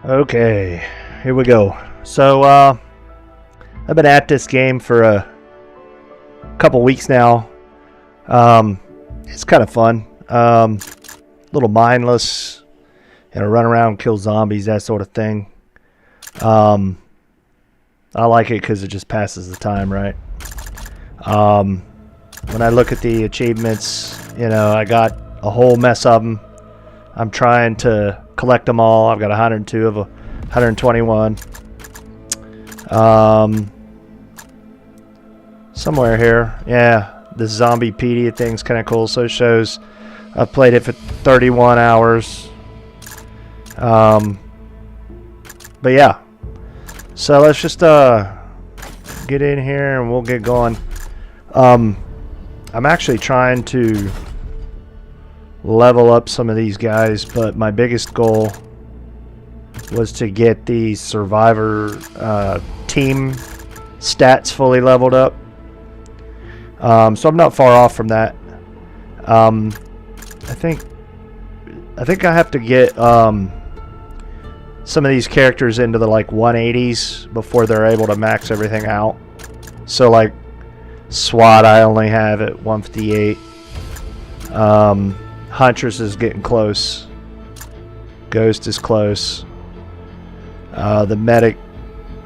Okay, here we go. So, I've been at this game for a couple weeks now. It's kind of fun. Little mindless, run around, kill zombies, that sort of thing. I like it because it just passes the time, right? When I look at the achievements, I got a whole mess of them. I'm trying to collect them all. I've got 102 of 121. Somewhere here. Yeah, this zombiepedia thing's kind of cool. So it shows I've played it for 31 hours. But yeah. So let's just get in here and we'll get going. I'm actually trying to level up some of these guys, but my biggest goal was to get the survivor team stats fully leveled up. So I'm not far off from that. I think I have to get some of these characters into the like 180s before they're able to max everything out. So like SWAT I only have at 158. Huntress is getting close. Ghost is close. The medic,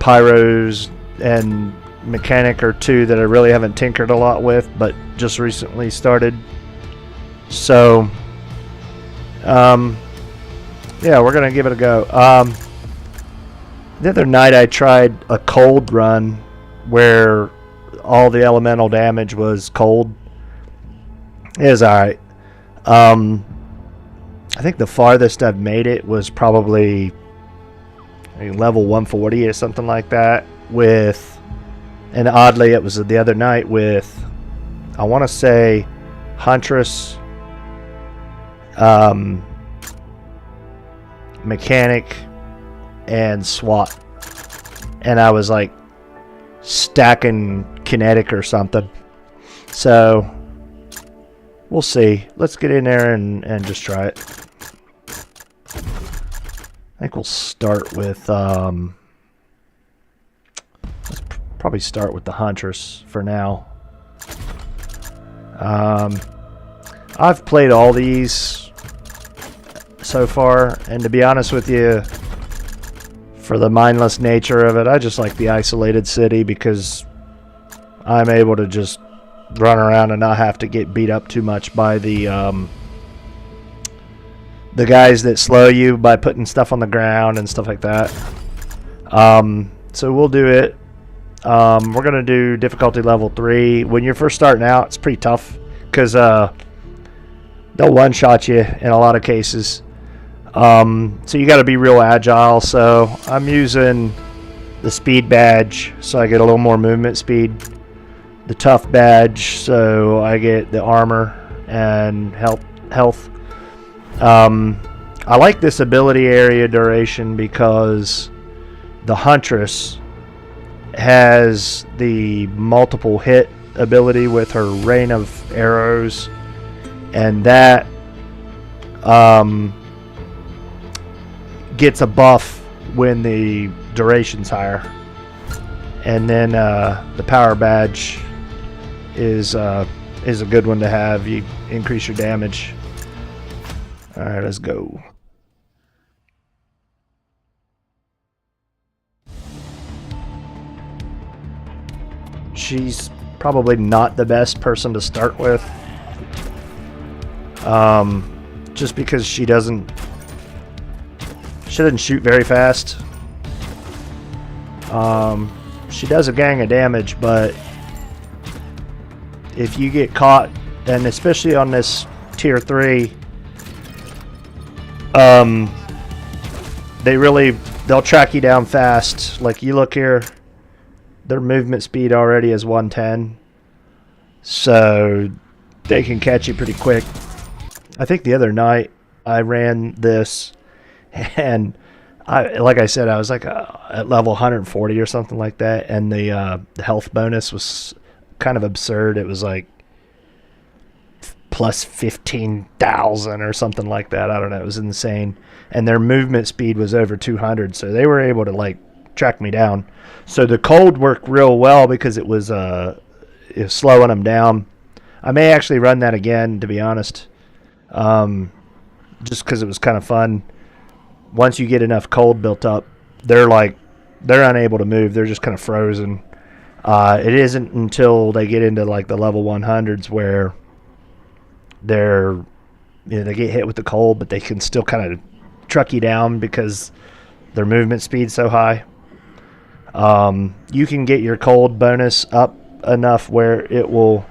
pyros, and mechanic are two that I really haven't tinkered a lot with, but just recently started. So, yeah, we're gonna give it a go. The other night I tried a cold run where all the elemental damage was cold. It was alright. I think the farthest I've made it was probably level 140 or something like that with, and oddly it was the other night with, I want to say Huntress, mechanic, and SWAT, and I was like stacking kinetic or something. So we'll see. Let's get in there and just try it. I think we'll start with let's probably start with the Huntress for now. I've played all these so far, and to be honest with you, for the mindless nature of it, I just like the isolated city because I'm able to just run around and not have to get beat up too much by the guys that slow you by putting stuff on the ground and stuff like that. So we'll do it. We're gonna do difficulty level 3. When you're first starting out, it's pretty tough because they'll one-shot you in a lot of cases. So you got to be real agile. So I'm using the speed badge, so I get a little more movement speed. The tough badge, so I get the armor and health. I like this ability area duration because the Huntress has the multiple hit ability with her rain of arrows, and that gets a buff when the duration's higher. And then the power badge is a good one to have. You increase your damage. All right, let's go. She's probably not the best person to start with, just because she doesn't shoot very fast. She does a gang of damage, but if you get caught, and especially on this tier 3, they'll track you down fast. Like you look here, their movement speed already is 110, so they can catch you pretty quick. I think the other night I ran this, and like I said, I was like at level 140 or something like that, and the health bonus was kind of absurd. It was like plus 15,000 or something like that. I don't know. It was insane. And their movement speed was over 200, so they were able to like track me down. So the cold worked real well because it was slowing them down. I may actually run that again, to be honest, just because it was kind of fun. Once you get enough cold built up, they're unable to move. They're just kind of frozen. It isn't until they get into like the level 100s where they get hit with the cold, but they can still kind of truck you down because their movement speed's so high. You can get your cold bonus up enough where it will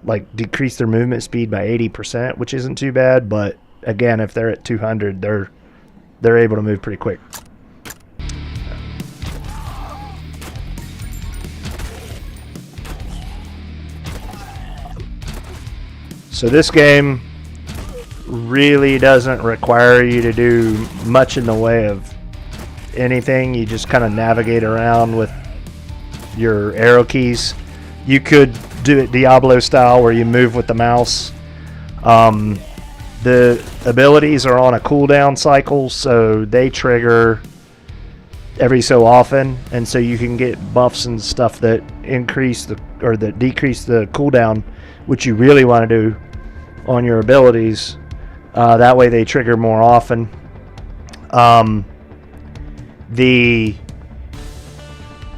like decrease their movement speed by 80%, which isn't too bad. But again, if they're at 200, they're able to move pretty quick. So this game really doesn't require you to do much in the way of anything. You just kind of navigate around with your arrow keys. You could do it Diablo style where you move with the mouse. The abilities are on a cooldown cycle, so they trigger every so often, and so you can get buffs and stuff that increase that decrease the cooldown, which you really want to do on your abilities. That way they trigger more often. The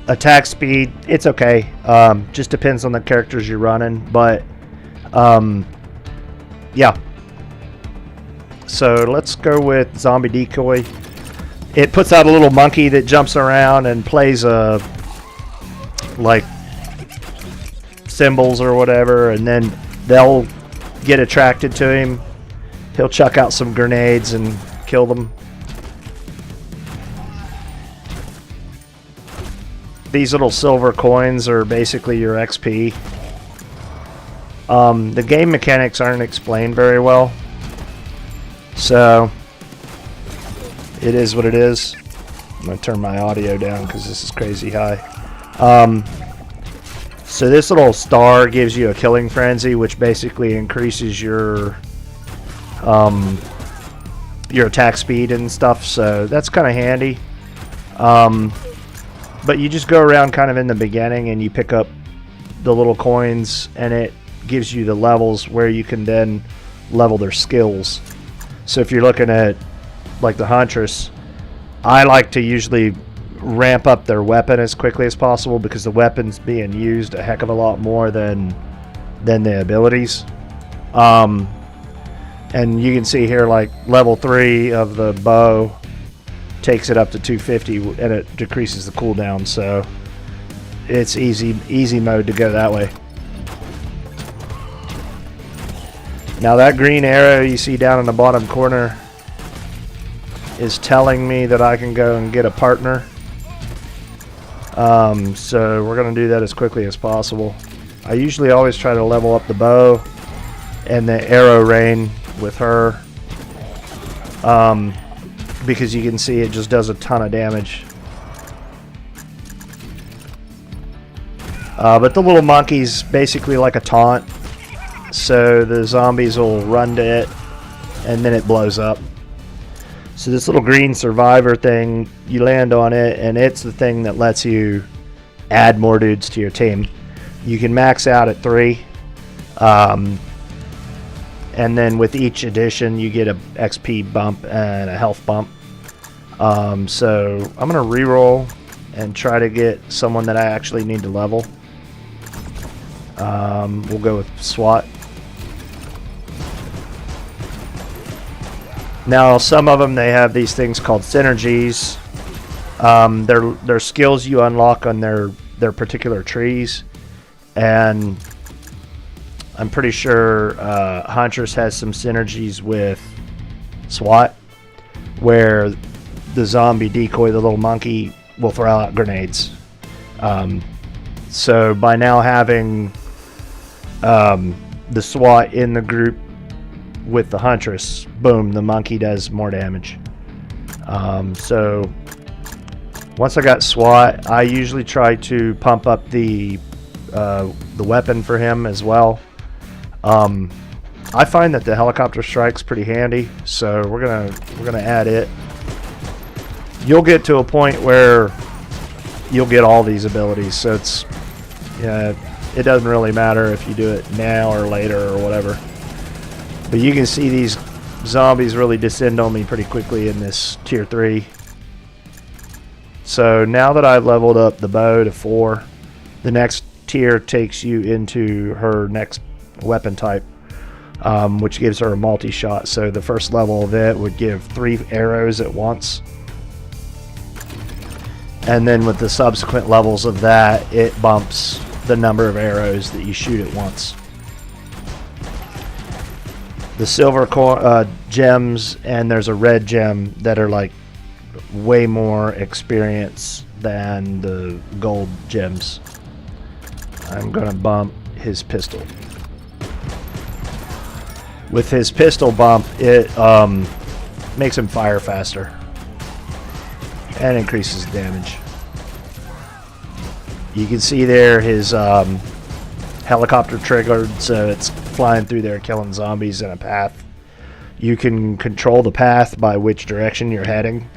attack speed, it's okay. Just depends on the characters you're running, but yeah. So let's go with Zombie Decoy. It puts out a little monkey that jumps around and plays like cymbals or whatever, and then they'll get attracted to him. He'll chuck out some grenades and kill them. These little silver coins are basically your XP. The game mechanics aren't explained very well, so it is what it is. I'm going to turn my audio down because this is crazy high. So this little star gives you a killing frenzy, which basically increases your attack speed and stuff, so that's kind of handy. But you just go around kind of in the beginning and you pick up the little coins, and it gives you the levels where you can then level their skills. So if you're looking at like the Huntress, I like to usually ramp up their weapon as quickly as possible because the weapon's being used a heck of a lot more than the abilities. And you can see here like level 3 of the bow takes it up to 250 and it decreases the cooldown, so it's easy mode to go that way. Now that green arrow you see down in the bottom corner is telling me that I can go and get a partner. So we're going to do that as quickly as possible. I usually always try to level up the bow and the arrow rain with her, because you can see it just does a ton of damage. But the little monkey's basically like a taunt, so the zombies will run to it and then it blows up. So this little green survivor thing, you land on it and it's the thing that lets you add more dudes to your team. You can max out at 3, and then with each addition you get a XP bump and a health bump. So I'm gonna reroll and try to get someone that I actually need to level. We'll go with SWAT. Now some of them, they have these things called synergies. They're skills you unlock on their particular trees, and I'm pretty sure Huntress has some synergies with SWAT, where the zombie decoy, the little monkey, will throw out grenades. So by now having the SWAT in the group with the Huntress, boom, the monkey does more damage. So once I got SWAT, I usually try to pump up the weapon for him as well. I find that the helicopter strike's pretty handy, so we're gonna add it. You'll get to a point where you'll get all these abilities, so it's, yeah, it doesn't really matter if you do it now or later or whatever. But you can see these zombies really descend on me pretty quickly in this tier 3. So now that I've leveled up the bow to 4, the next tier takes you into her next weapon type, which gives her a multi-shot. So the first level of it would give 3 arrows at once. And then with the subsequent levels of that, it bumps the number of arrows that you shoot at once. The silver gems, and there's a red gem that are like way more experience than the gold gems. I'm gonna bump his pistol. With his pistol bump, it makes him fire faster and increases damage. You can see there his helicopter triggered, so it's flying through there killing zombies in a path. You can control the path by which direction you're heading.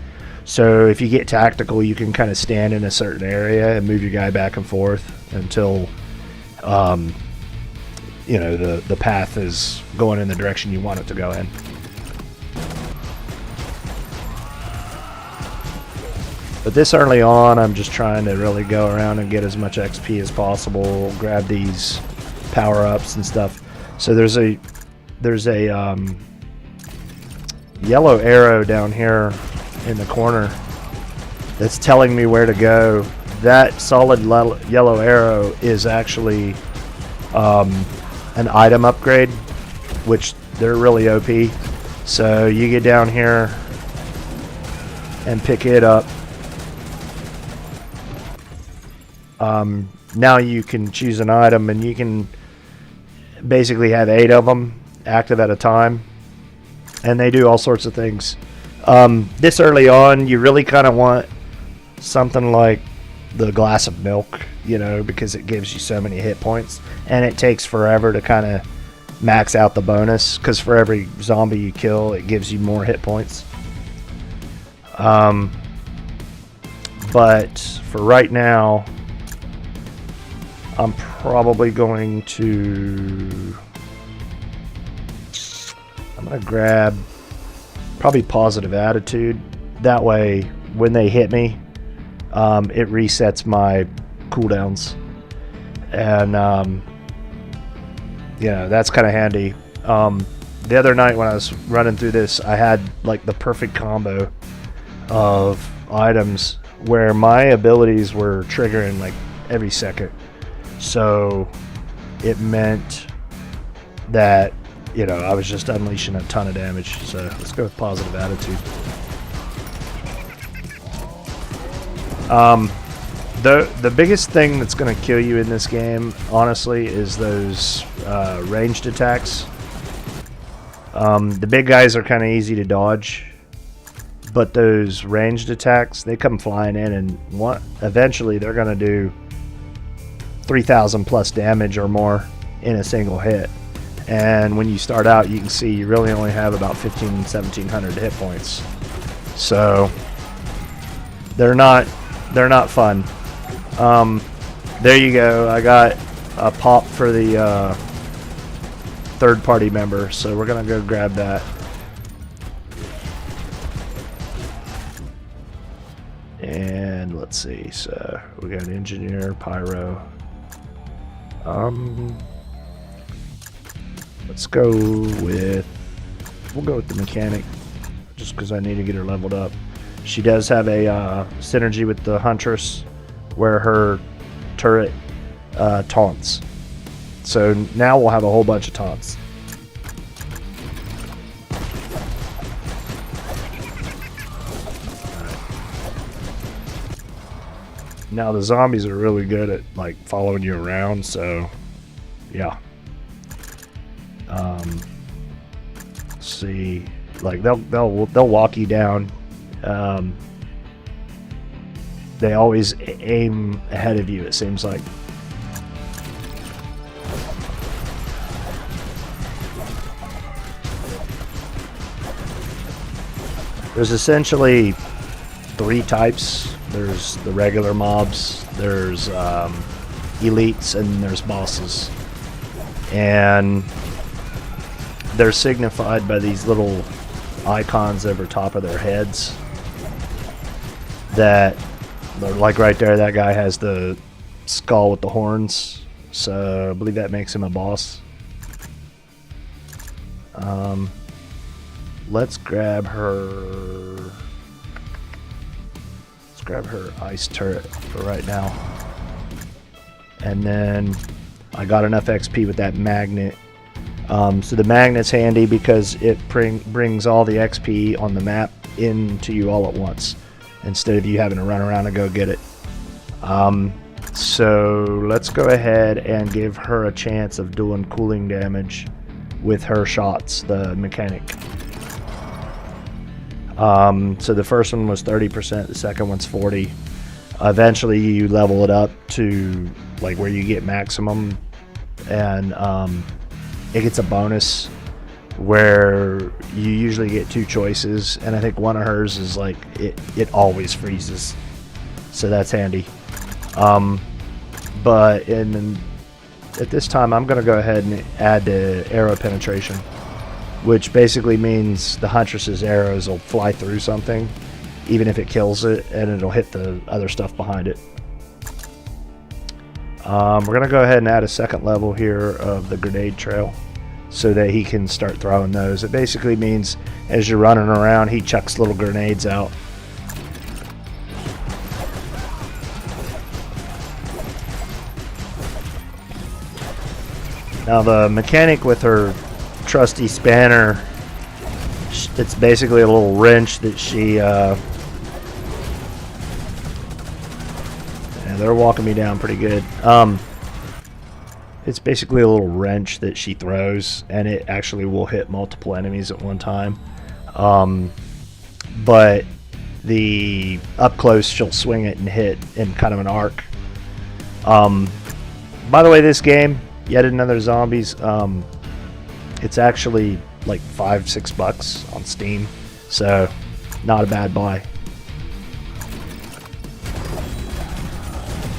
So if you get tactical, you can kind of stand in a certain area and move your guy back and forth until you know, the path is going in the direction you want it to go in. But this early on, I'm just trying to really go around and get as much XP as possible, grab these power-ups and stuff. So there's a yellow arrow down here in the corner that's telling me where to go. That solid yellow arrow is actually an item upgrade, which they're really OP. So you get down here and pick it up. Now you can choose an item, and you can basically have 8 of them active at a time, and they do all sorts of things. This early on, you really kind of want something like the glass of milk, you know, because it gives you so many hit points, and it takes forever to kind of max out the bonus, because for every zombie you kill, it gives you more hit points. But for right now, I'm probably going to grab probably positive attitude. That way, when they hit me, it resets my cooldowns, and you know, that's kind of handy. The other night when I was running through this, I had like the perfect combo of items where my abilities were triggering like every second. So it meant that, you know, I was just unleashing a ton of damage. So let's go with positive attitude. The biggest thing that's going to kill you in this game, honestly, is those ranged attacks. The big guys are kind of easy to dodge, but those ranged attacks, they come flying in, and eventually they're going to do 3,000 plus damage or more in a single hit. And when you start out, you can see you really only have about 1,700 hit points. So they're not fun. There you go. I got a pop for the third party member, so we're gonna go grab that. And let's see, so we got engineer, pyro. We'll go with the mechanic, just because I need to get her leveled up. She does have a synergy with the huntress, where her turret taunts. So now we'll have a whole bunch of taunts. Now the zombies are really good at like following you around, so yeah. Let's see, like they'll walk you down. They always aim ahead of you, it seems like. There's essentially 3 types. There's the regular mobs, there's elites, and there's bosses. And they're signified by these little icons over top of their heads. That, like right there, that guy has the skull with the horns. So I believe that makes him a boss. Let's grab her. Let's grab her ice turret for right now. And then I got enough XP with that magnet. So the magnet's handy because it brings all the XP on the map into you all at once, instead of you having to run around and go get it. So let's go ahead and give her a chance of doing cooling damage with her shots, the mechanic. So the first one was 30%, the second one's 40%. Eventually you level it up to like where you get maximum, and it gets a bonus where you usually get 2 choices, and I think one of hers is like it always freezes, so that's handy. But at this time I'm gonna go ahead and add the arrow penetration, which basically means the huntress's arrows will fly through something even if it kills it, and it'll hit the other stuff behind it. We're gonna go ahead and add a second level here of the grenade trail so that he can start throwing those. It basically means as you're running around, he chucks little grenades out. Now the mechanic with her trusty spanner, it's basically a little wrench that she yeah, they're walking me down pretty good. It's basically a little wrench that she throws, and it actually will hit multiple enemies at one time. But the up close, she'll swing it and hit in kind of an arc. By the way, this game, Yet Another Zombies, it's actually like $5-6 on Steam, so not a bad buy.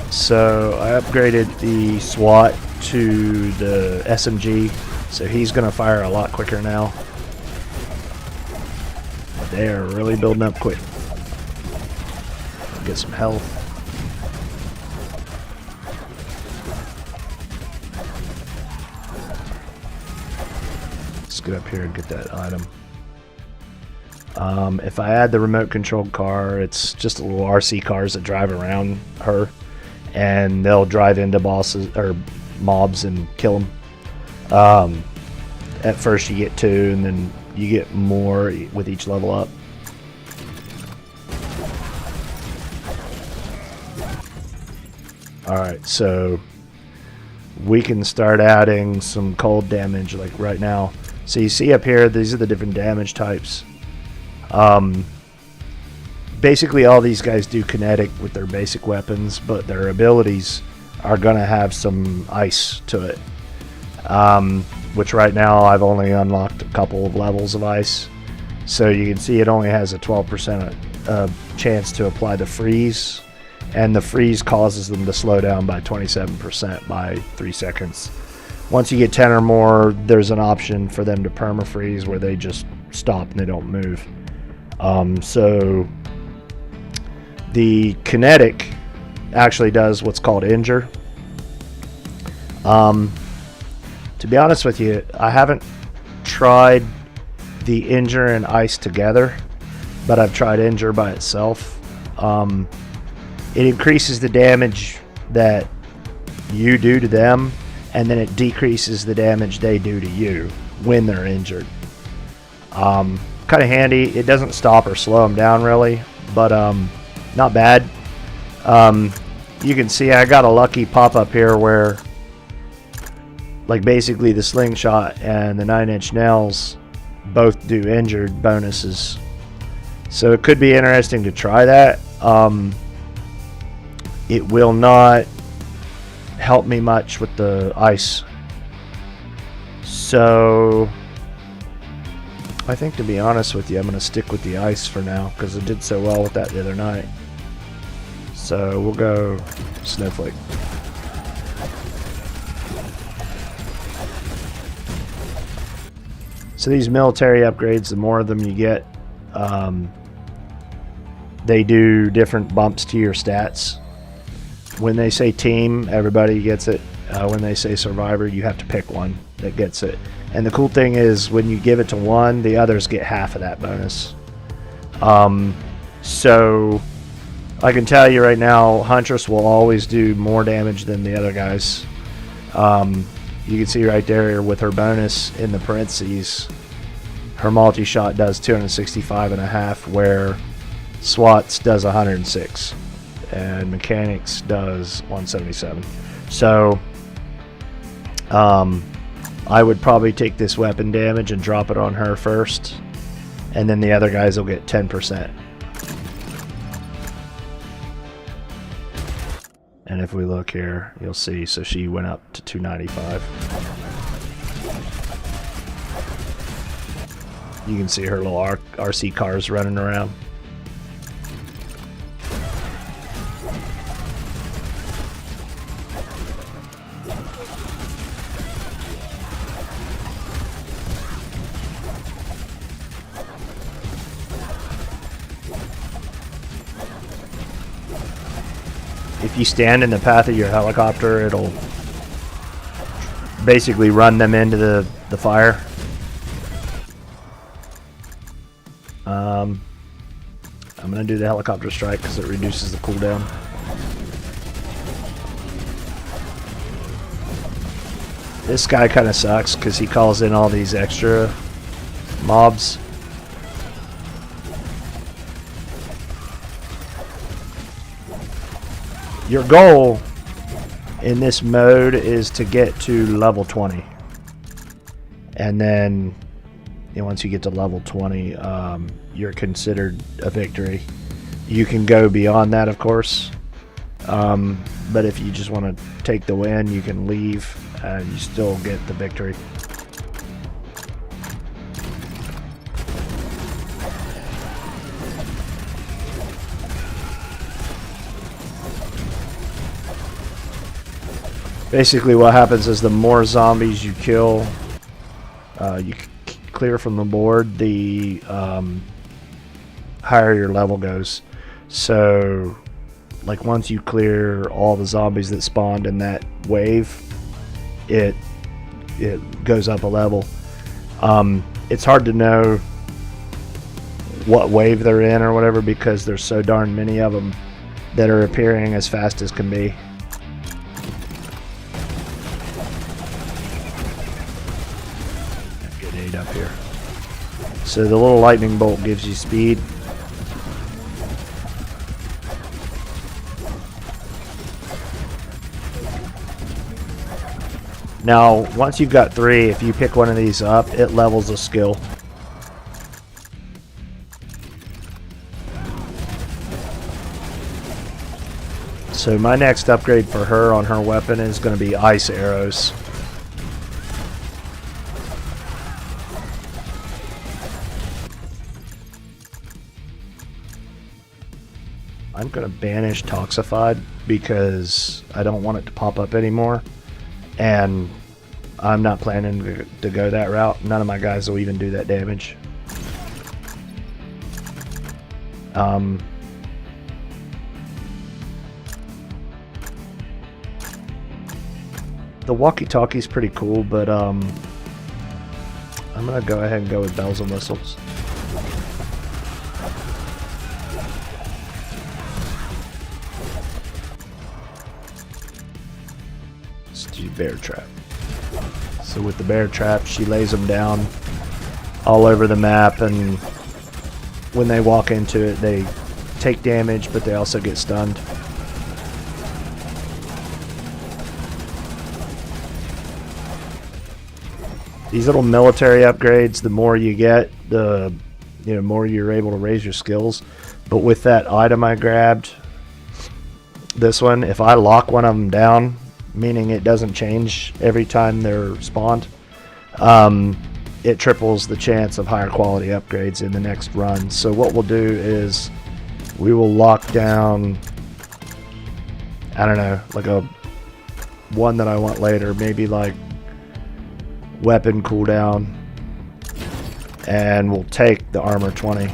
So I upgraded the SWAT to the SMG, so he's gonna fire a lot quicker now. They are really building up quick. Get some health. Let's get up here and get that item. If I add the remote controlled car, it's just little RC cars that drive around her, and they'll drive into bosses or mobs and kill them. At first you get 2, and then you get more with each level up. Alright, so we can start adding some cold damage like right now. So you see up here, these are the different damage types. Basically all these guys do kinetic with their basic weapons, but their abilities are going to have some ice to it. Which right now I've only unlocked a couple of levels of ice. So you can see it only has a 12% chance to apply the freeze, and the freeze causes them to slow down by 27% by 3 seconds. Once you get 10 or more, there's an option for them to perma-freeze where they just stop and they don't move. So the kinetic actually does what's called injure. To be honest with you, I haven't tried the injure and ice together, but I've tried injure by itself. It increases the damage that you do to them, and then it decreases the damage they do to you when they're injured. Kind of handy. It doesn't stop or slow them down really, but not bad. You can see I got a lucky pop-up here where like basically the slingshot and the 9-inch nails both do injured bonuses. So it could be interesting to try that. It will not help me much with the ice. So I think, to be honest with you, I'm going to stick with the ice for now because it did so well with that the other night. So we'll go Snowflake. So these military upgrades, the more of them you get, they do different bumps to your stats. When they say team, everybody gets it. When they say survivor, you have to pick one that gets it. And the cool thing is, when you give it to one, the others get half of that bonus. So I can tell you right now, Huntress will always do more damage than the other guys. You can see right there with her bonus in the parentheses, her multi-shot does 265.5, where SWATs does 106, and Mechanics does 177. So I would probably take this weapon damage and drop it on her first, and then the other guys will get 10%. And if we look here, you'll see, so she went up to 295. You can see her little RC cars running around. If you stand in the path of your helicopter, it'll basically run them into the fire. I'm going to do the helicopter strike because it reduces the cooldown. This guy kind of sucks because he calls in all these extra mobs. Your goal in this mode is to get to level 20. And then once you get to level 20, you're considered a victory. You can go beyond that, of course. But if you just want to take the win, you can leave and you still get the victory. Basically what happens is the more zombies you kill, you clear from the board, the higher your level goes. So like once you clear all the zombies that spawned in that wave, it goes up a level. It's hard to know what wave they're in or whatever because there's so darn many of them that are appearing as fast as can be. Get 8 up here. So the little lightning bolt gives you speed. Now, once you've got 3, if you pick one of these up, it levels a skill. So my next upgrade for her on her weapon is going to be ice arrows. I'm going to banish Toxified because I don't want it to pop up anymore. And I'm not planning to go that route. None of my guys will even do that damage. The walkie-talkie is pretty cool, but I'm going to go ahead and go with bells and whistles. Bear trap. So with the bear trap, she lays them down all over the map, and when they walk into it, they take damage, but they also get stunned. These little military upgrades, the more you get, the more you're able to raise your skills. But with that item I grabbed, this one, if I lock one of them down, meaning it doesn't change every time they're spawned, it triples the chance of higher quality upgrades in the next run. So what we'll do is we will lock down, I don't know, like a one that I want later, maybe like weapon cooldown, and we'll take the armor 20.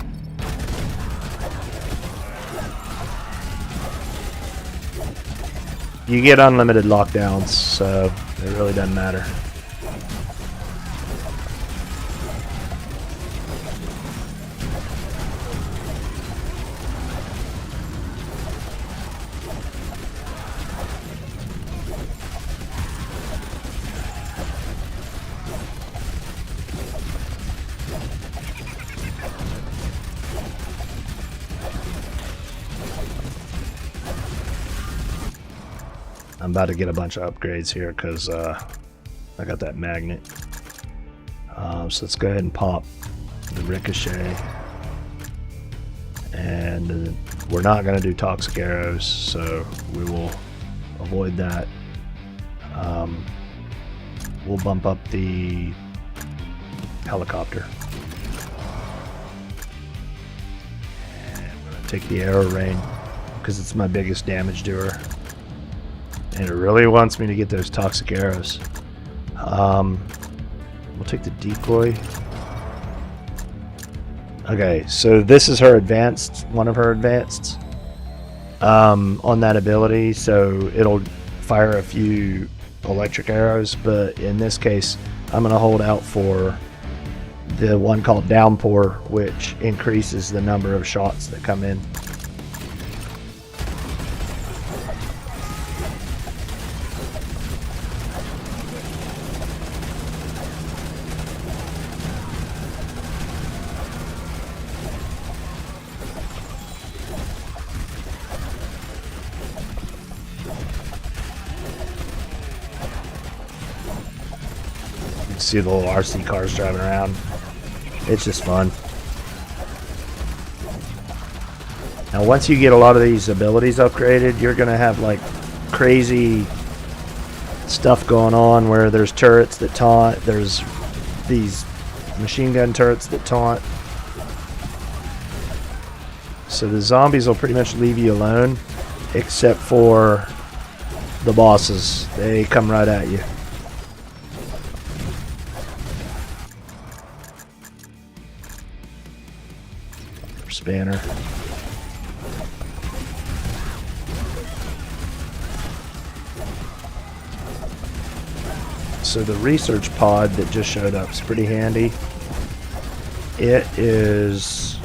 You get unlimited lockdowns, so it really doesn't matter. I'm about to get a bunch of upgrades here because I got that magnet. So let's go ahead and pop the ricochet. And we're not going to do toxic arrows, so we will avoid that. We'll bump up the helicopter. And we're going to take the arrow rain because it's my biggest damage doer. And it really wants me to get those toxic arrows. We'll take the decoy. Okay, so this is her advanced, one of her advanced on that ability. So it'll fire a few electric arrows, but in this case, I'm going to hold out for the one called Downpour, which increases the number of shots that come in. See the little RC cars driving around. It's just fun. Now once you get a lot of these abilities upgraded, you're gonna have like crazy stuff going on where there's turrets that taunt, there's these machine gun turrets that taunt. So the zombies will pretty much leave you alone except for the bosses. They come right at you. Spanner. So the research pod that just showed up is pretty handy. It is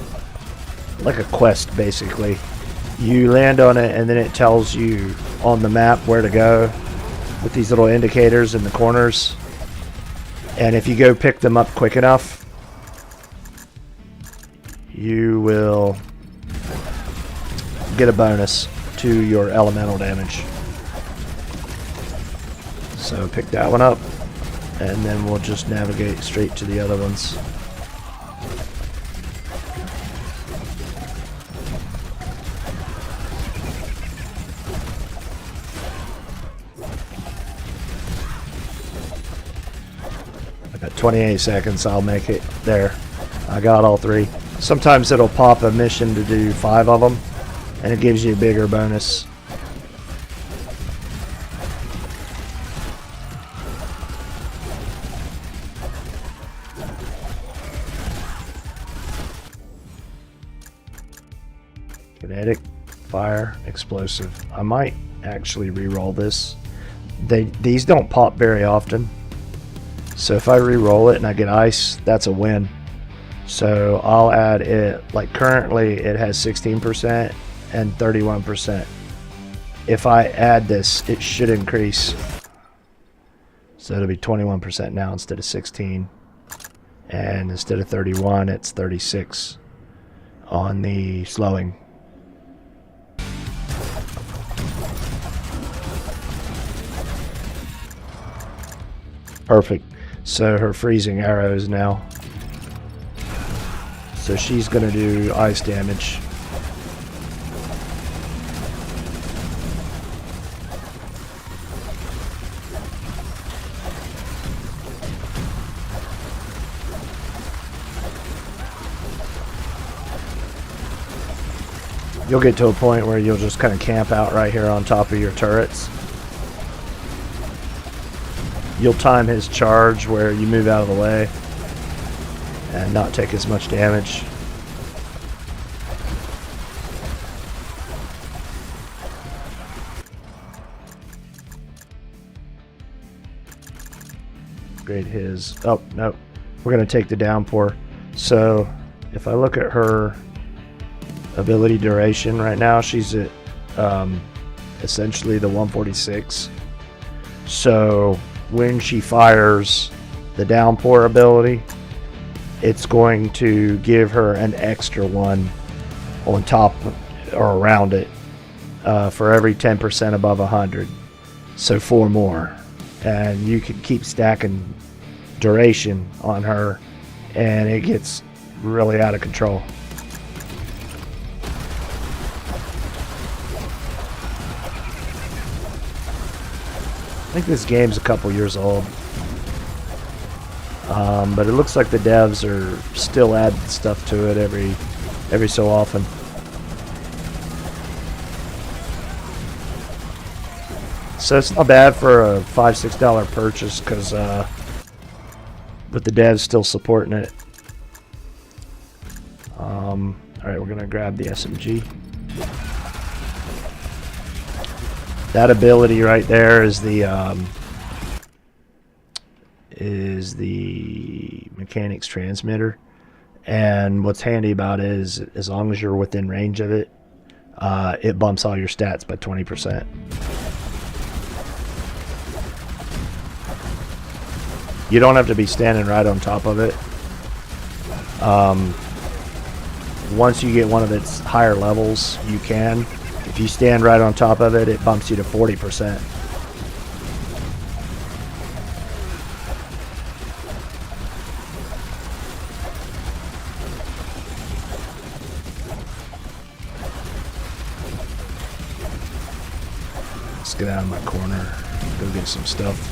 like a quest basically. You land on it and then it tells you on the map where to go with these little indicators in the corners. And if you go pick them up quick enough, you will get a bonus to your elemental damage. So pick that one up, and then we'll just navigate straight to the other ones. I got 28 seconds, I'll make it there. I got all three. Sometimes it'll pop a mission to do 5 of them, and it gives you a bigger bonus. Kinetic, fire, explosive. I might actually re-roll this. These don't pop very often. So if I re-roll it and I get ice, that's a win. So I'll add it, like currently it has 16% and 31%. If I add this, it should increase. So it'll be 21% now instead of 16. And instead of 31, it's 36 on the slowing. Perfect. So her freezing arrows now. So she's going to do ice damage. you'll get to a point where you'll just kind of camp out right here on top of your turrets. You'll time his charge where you move out of the way and not take as much damage. Upgrade his. Oh, no. We're going to take the downpour. So if I look at her ability duration right now, she's at essentially the 146. So when she fires the downpour ability, it's going to give her an extra one on top or around it for every 10% above 100. So 4 more. And you can keep stacking duration on her, and it gets really out of control. I think this game's a couple years old, but it looks like the devs are still adding stuff to it every so often. So it's not bad for a $5-6 purchase, because with the devs still supporting it. All right, we're gonna grab the SMG. That ability right there is the mechanics transmitter, and what's handy about it is as long as you're within range of it, it bumps all your stats by 20%. You don't have to be standing right on top of it. Once you get one of its higher levels, you can. If you stand right on top of it, it bumps you to 40%. Let's get out of my corner, go get some stuff.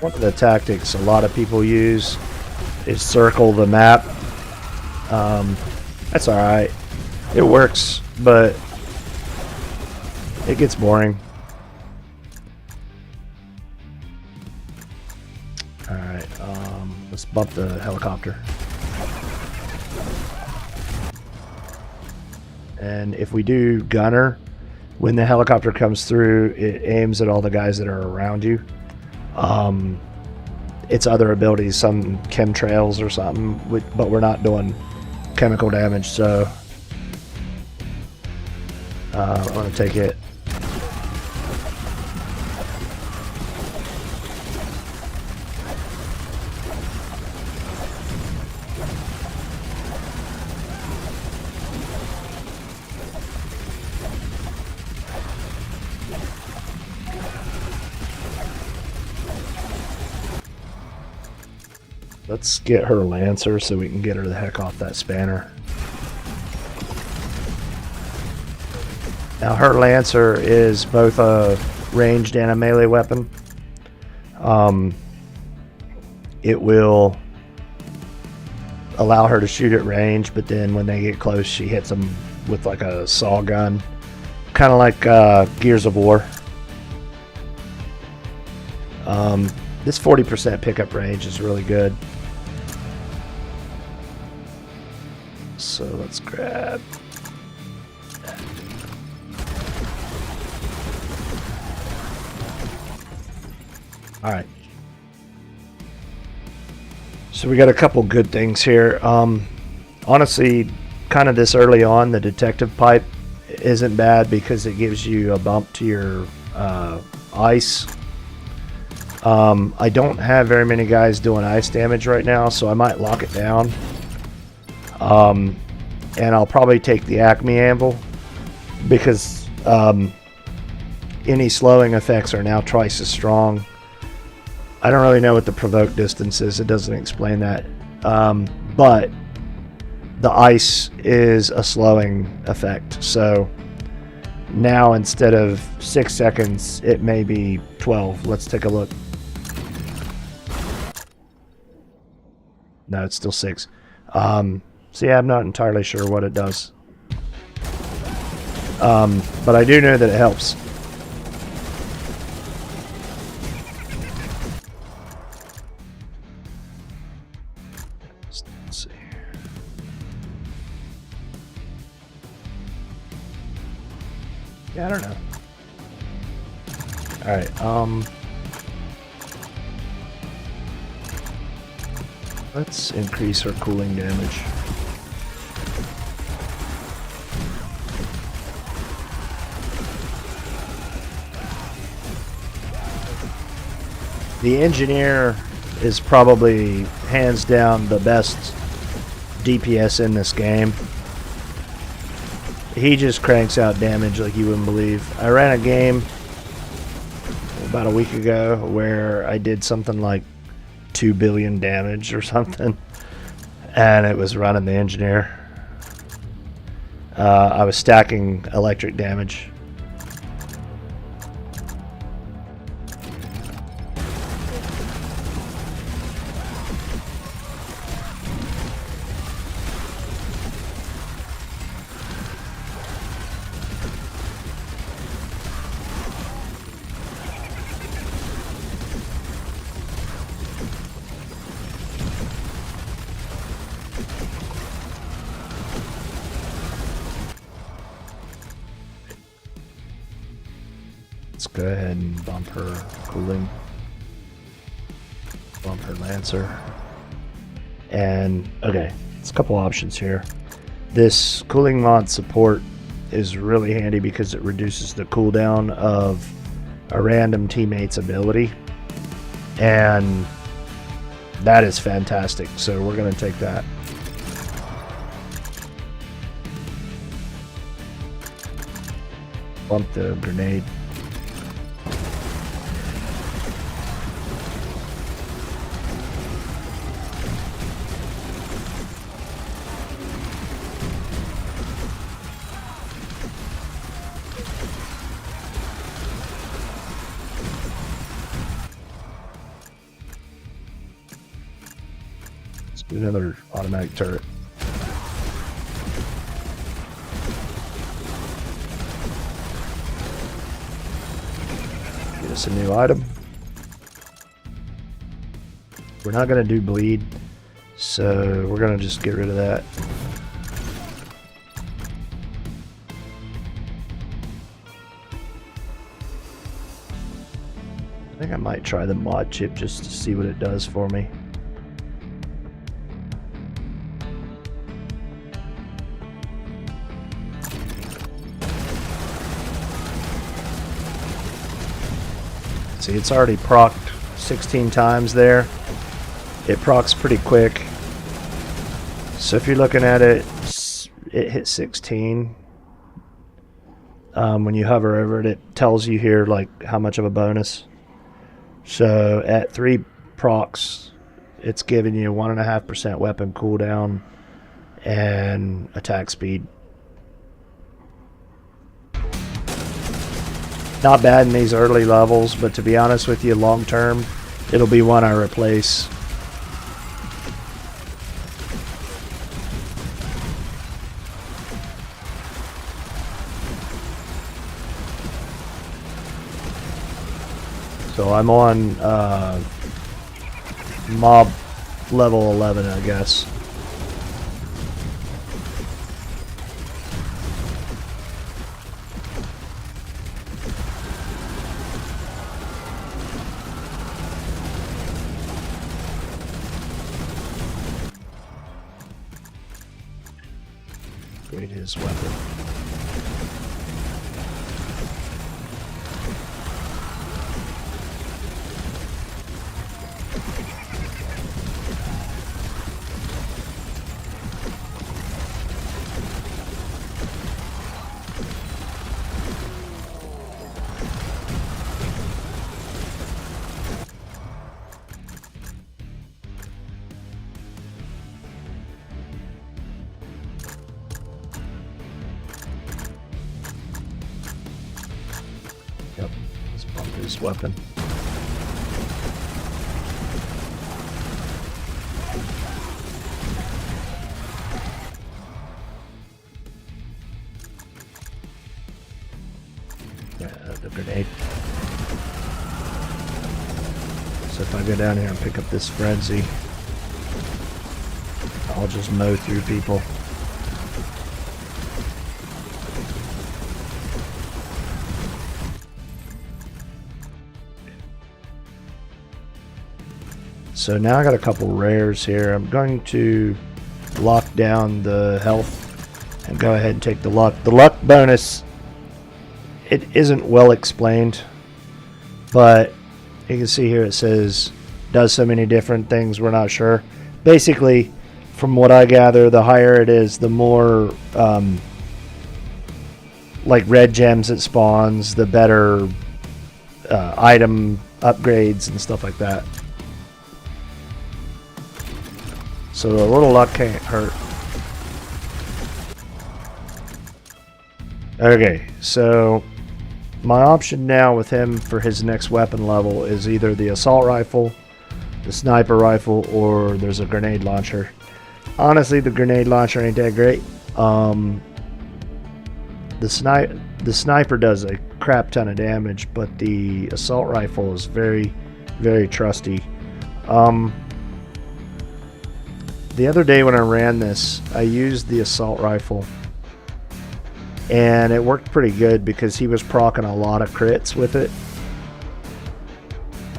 One of the tactics a lot of people use is circle the map. That's alright. It works, but it gets boring. Alright, let's bump the helicopter. And if we do gunner, when the helicopter comes through, it aims at all the guys that are around you. Its other abilities, some chemtrails or something, but we're not doing chemical damage, so I'm going to take it. Let's get her Lancer so we can get her the heck off that spanner. Now her Lancer is both a ranged and a melee weapon. It will allow her to shoot at range, but then when they get close, she hits them with like a saw gun. Kind of like Gears of War. This 40% pickup range is really good. So let's grab. All right. So we got a couple good things here. Honestly, kind of this early on, the detective pipe isn't bad because it gives you a bump to your ice. I don't have very many guys doing ice damage right now, so I might lock it down. And I'll probably take the Acme Anvil because any slowing effects are now twice as strong. I don't really know what the provoke distance is. It doesn't explain that. But the ice is a slowing effect. So now instead of 6 seconds, it may be 12. Let's take a look. No, it's still 6. So yeah, I'm not entirely sure what it does. But I do know that it helps. Let's see. Yeah, I don't know. Alright, let's increase our cooling damage. The engineer is probably hands down the best DPS in this game. He just cranks out damage like you wouldn't believe. I ran a game about a week ago where I did something like 2 billion damage or something, and it was running the engineer. I was stacking electric damage. Let's go ahead and bump her cooling, bump her Lancer, and okay, it's a couple options here. This cooling mod support is really handy because it reduces the cooldown of a random teammate's ability, and that is fantastic, so we're going to take that. Bump the grenade. Do another automatic turret. Get us a new item. We're not going to do bleed, so we're going to just get rid of that. I think I might try the mod chip just to see what it does for me. See, it's already procced 16 times there. It procs pretty quick. So if you're looking at it, it hit 16. When you hover over it, it tells you here like how much of a bonus. So at 3 procs, it's giving you 1.5% weapon cooldown and attack speed. Not bad in these early levels, but to be honest with you, long term, it'll be one I replace. So I'm on mob level 11, I guess. Upgrade his weapon. Yep, let's bump his weapon. grenade. So if I go down here and pick up this frenzy, I'll just mow through people. So now I got a couple rares here. I'm going to lock down the health and go ahead and take the luck. The luck bonus, it isn't well explained, but you can see here it says does so many different things, we're not sure. Basically, from what I gather, the higher it is, the more like red gems it spawns, the better item upgrades and stuff like that. So a little luck can't hurt. Okay, so my option now with him for his next weapon level is either the assault rifle, the sniper rifle, or there's a grenade launcher. Honestly, the grenade launcher ain't that great. The sniper does a crap ton of damage, but the assault rifle is very, very trusty. The other day when I ran this, I used the assault rifle, and it worked pretty good because he was proccing a lot of crits with it.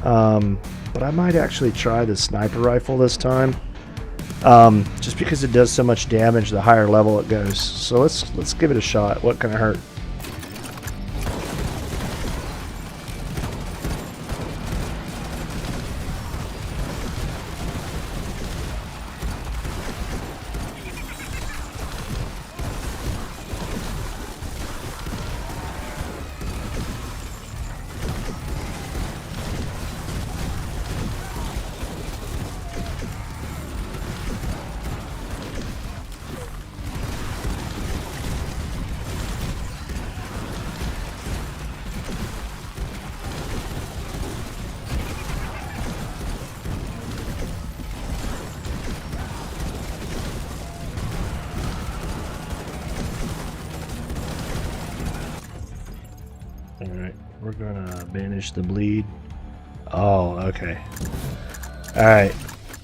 But I might actually try the sniper rifle this time, just because it does so much damage the higher level it goes. So let's give it a shot. What can it hurt? Alright, we're gonna banish the bleed. Oh, okay. Alright,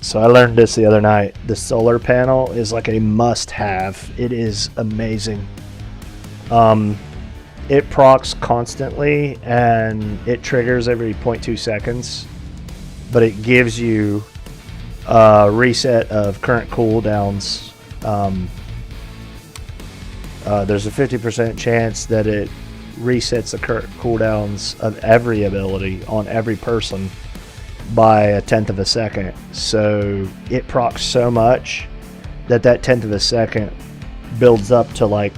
so I learned this the other night. The solar panel is like a must-have. It is amazing. It procs constantly, and it triggers every 0.2 seconds. But it gives you a reset of current cooldowns. There's a 50% chance that it resets the current cooldowns of every ability on every person by 1/10 of a second. So it procs so much that 1/10 of a second builds up to like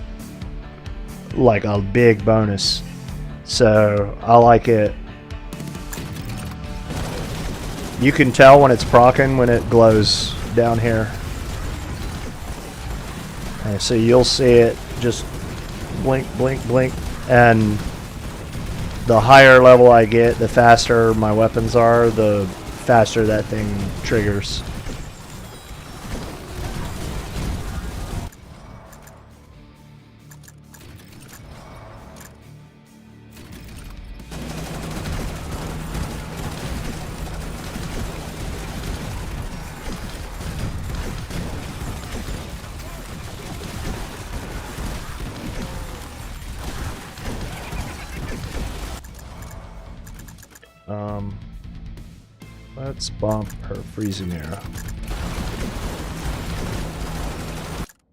a big bonus. So I like it. You can tell when it's proccing when it glows down here. And so you'll see it just blink, blink, blink. And the higher level I get, the faster my weapons are, the faster that thing triggers. Let's bump her freezing arrow.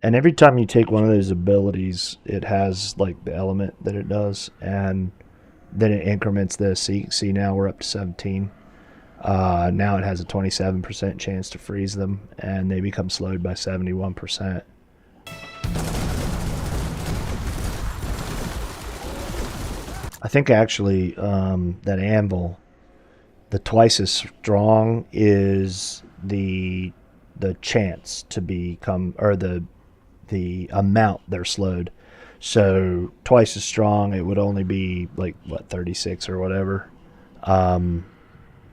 And every time you take one of those abilities, it has like the element that it does, and then it increments this. So you can see now we're up to 17. Now it has a 27% chance to freeze them, and they become slowed by 71%. I think actually that anvil, the twice as strong is the chance to become, or the amount they're slowed. So twice as strong, it would only be like what, 36 or whatever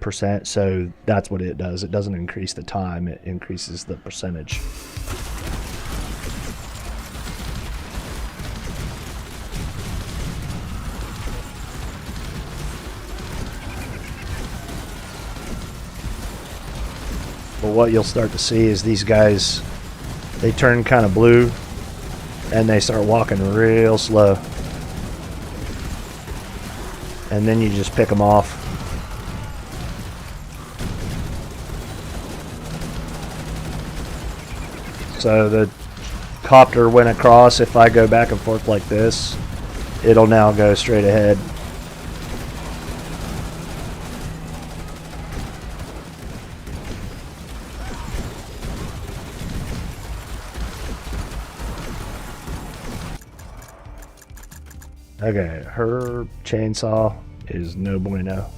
percent. So that's what it does. It doesn't increase the time, it increases the percentage. But what you'll start to see is these guys, they turn kind of blue and they start walking real slow. And then you just pick them off. So the copter went across. If I go back and forth like this, it'll now go straight ahead. Okay, her chainsaw is no bueno.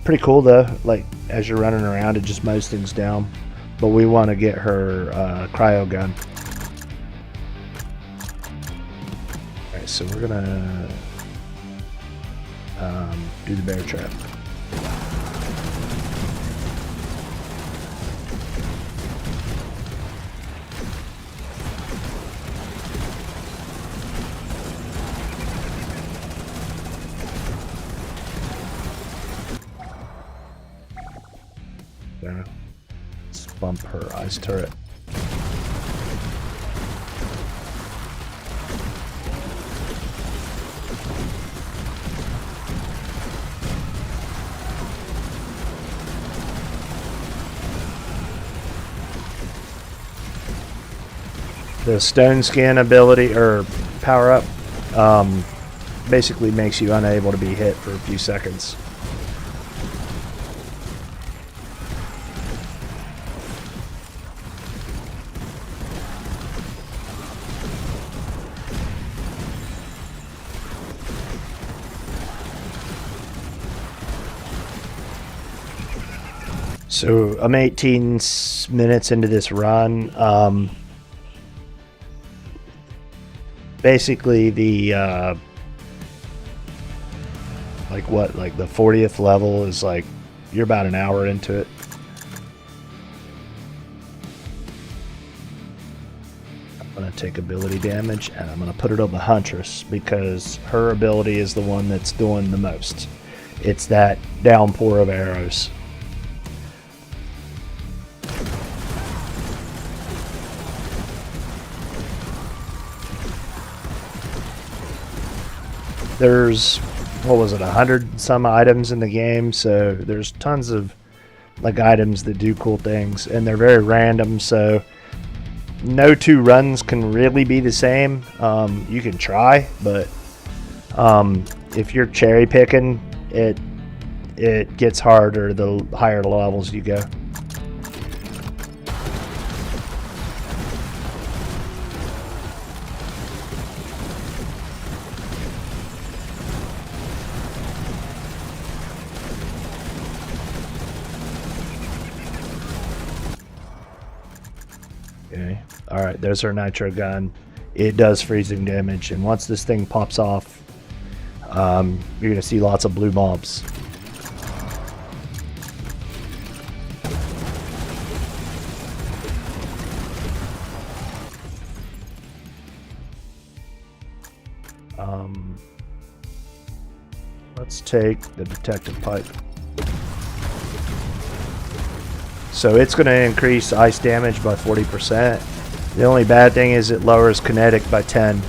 Pretty cool though, like as you're running around it just mows things down. But we want to get her cryo gun. Alright, so we're gonna do the bear trap. There. Let's bump her ice turret. The stone skin ability or power up basically makes you unable to be hit for a few seconds. So I'm 18 minutes into this run. Basically the like the 40th level is like you're about an hour into it. I'm gonna take ability damage and I'm gonna put it on the Huntress because her ability is the one that's doing the most. It's that downpour of arrows. There's, what was it, 100 some items in the game, so there's tons of like items that do cool things, and they're very random, so no two runs can really be the same. You can try, but if you're cherry picking, it gets harder the higher the levels you go. Okay. Alright, there's our nitro gun. It does freezing damage, and once this thing pops off, you're going to see lots of blue mobs. Let's take the detective pipe. So it's going to increase ice damage by 40%. The only bad thing is it lowers kinetic by 10.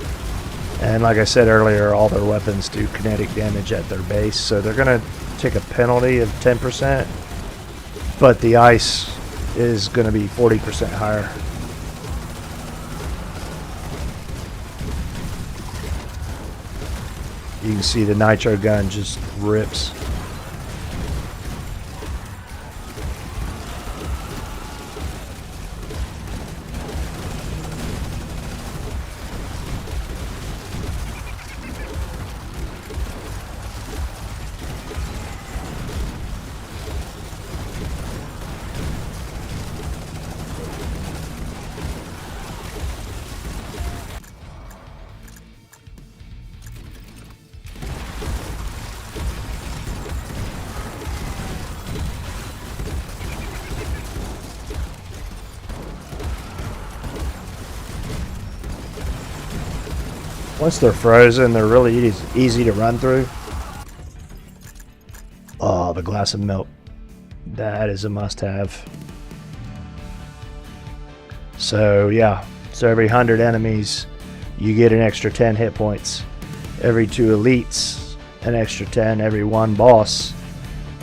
And like I said earlier, all their weapons do kinetic damage at their base. So they're going to take a penalty of 10%. But the ice is going to be 40% higher. You can see the nitro gun just rips. Once they're frozen, they're really easy to run through. Oh, the glass of milk. That is a must-have. So yeah, so every 100 enemies, you get an extra 10 hit points. Every 2 elites, an extra 10. Every 1 boss,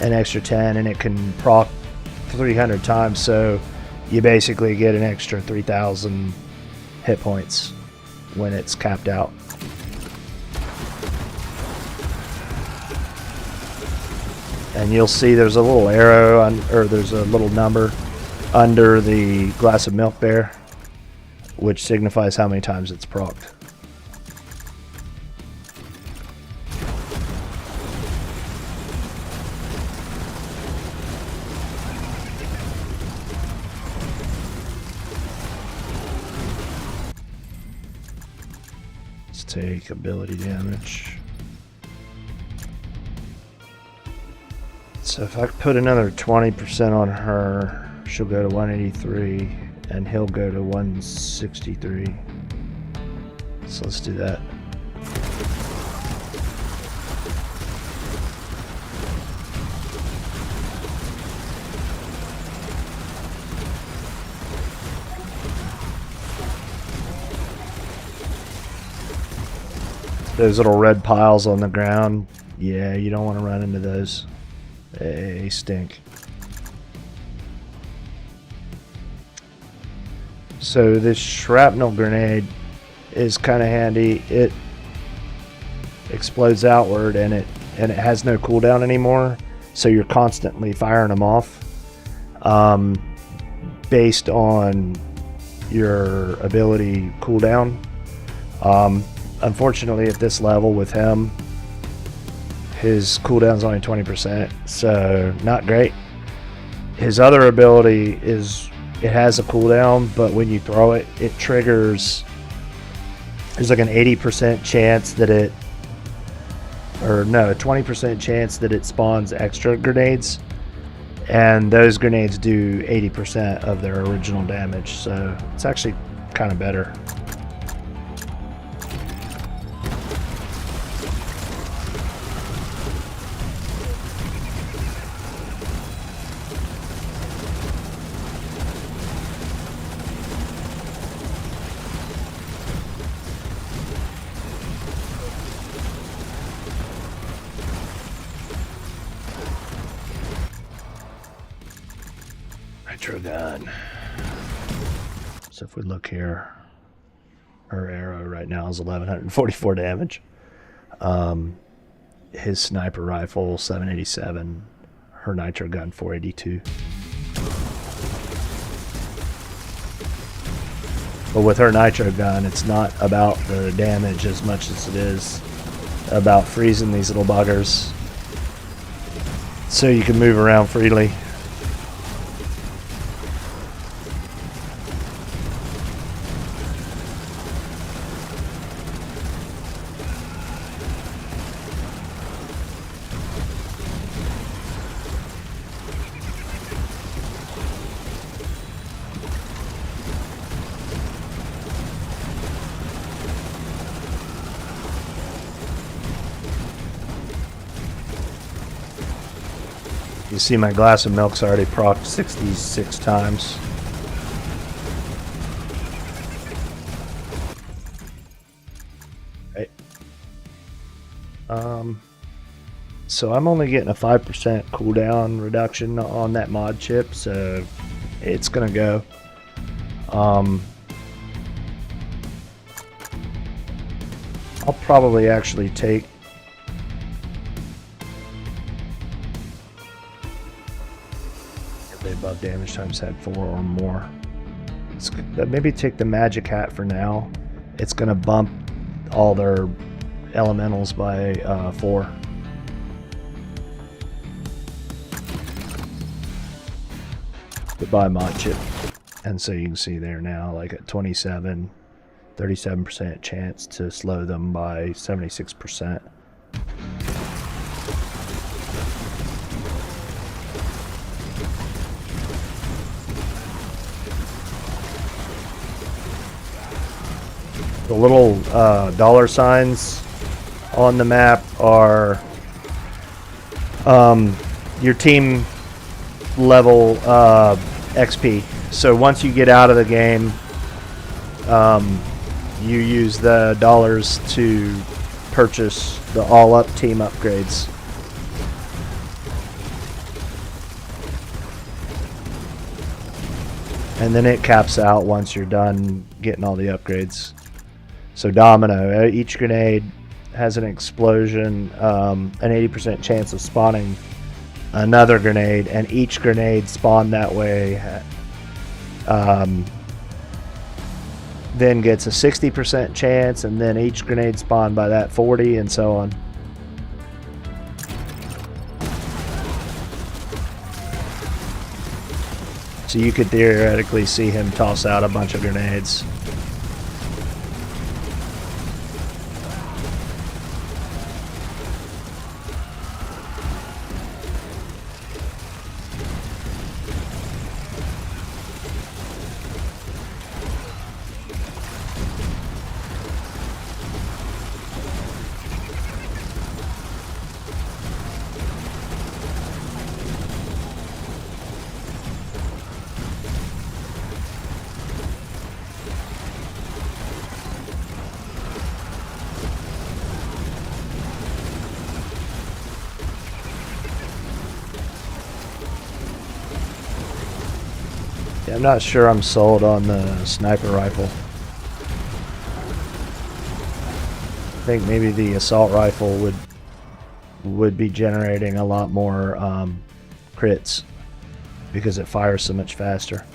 an extra 10, and it can proc 300 times. So you basically get an extra 3,000 hit points when it's capped out. And you'll see there's a little arrow or there's a little number under the glass of milk there, which signifies how many times it's procced. Let's take ability damage. So if I put another 20% on her, she'll go to 183, and he'll go to 163. So let's do that. Those little red piles on the ground, yeah, you don't want to run into those. They stink. So this shrapnel grenade is kind of handy. It explodes outward and it has no cooldown anymore, so you're constantly firing them off based on your ability cooldown. Unfortunately, at this level with him, his cooldown's only 20%, so not great. His other ability is it has a cooldown, but when you throw it, it triggers. There's like an 80% chance that it, or no, a 20% chance that it spawns extra grenades, and those grenades do 80% of their original damage, so it's actually kind of better. Nitro gun. So if we look here, her arrow right now is 1144 damage. His sniper rifle 787. Her nitro gun 482. But with her nitro gun, it's not about the damage as much as it is about freezing these little buggers so you can move around freely. You see my glass of milk's already procced 66 times. Right. So I'm only getting a 5% cooldown reduction on that mod chip, so it's gonna go. I'll probably actually take above damage times had 4 or more. Maybe take the magic hat for now. It's gonna bump all their elementals by 4. Goodbye mod chip. And so you can see there now, like at 27, 37% chance to slow them by 76%. The little dollar signs on the map are your team level XP. So once you get out of the game, you use the dollars to purchase the all-up team upgrades. And then it caps out once you're done getting all the upgrades. So domino, each grenade has an explosion, an 80% chance of spawning another grenade, and each grenade spawned that way then gets a 60% chance, and then each grenade spawned by that 40, and so on. So you could theoretically see him toss out a bunch of grenades. Yeah, I'm not sure I'm sold on the sniper rifle. I think maybe the assault rifle would be generating a lot more crits because it fires so much faster.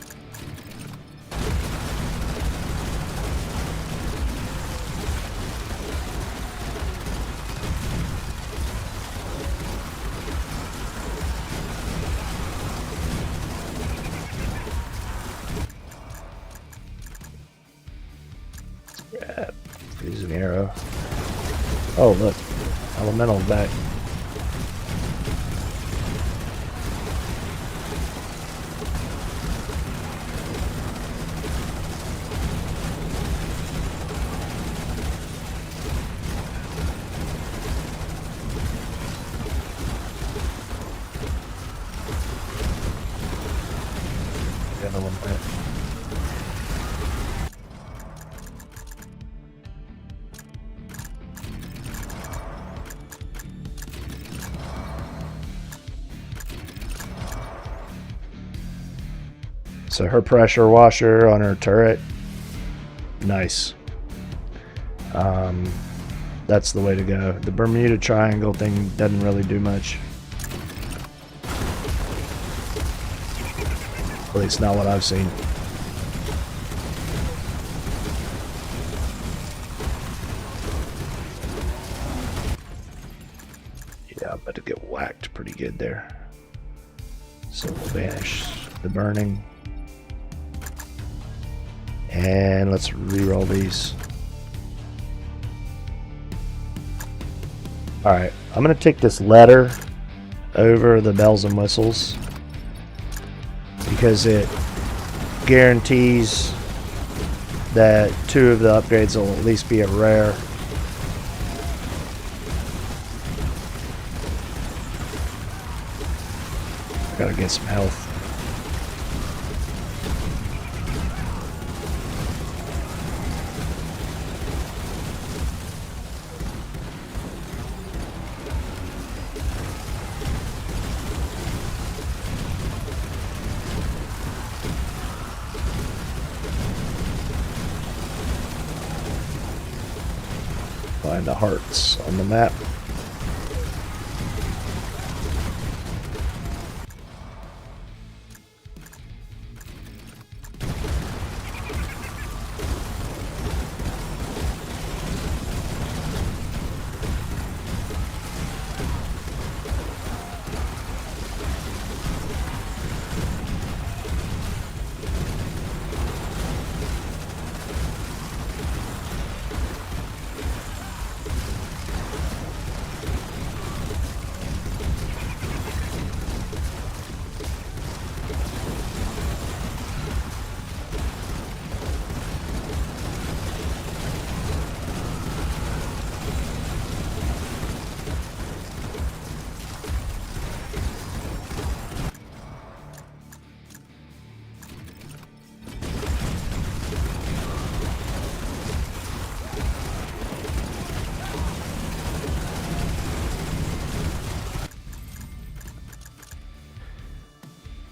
Yeah, use an arrow. Oh, look, elemental back. The other one back. So her pressure washer on her turret, nice. That's the way to go. The Bermuda Triangle thing doesn't really do much. At least not what I've seen. Yeah, I'm about to get whacked pretty good there. So we'll banish the burning. And let's re-roll these. Alright, I'm going to take this letter over the bells and whistles because it guarantees that 2 of the upgrades will at least be a rare. I gotta get some health. Find the hearts on the map.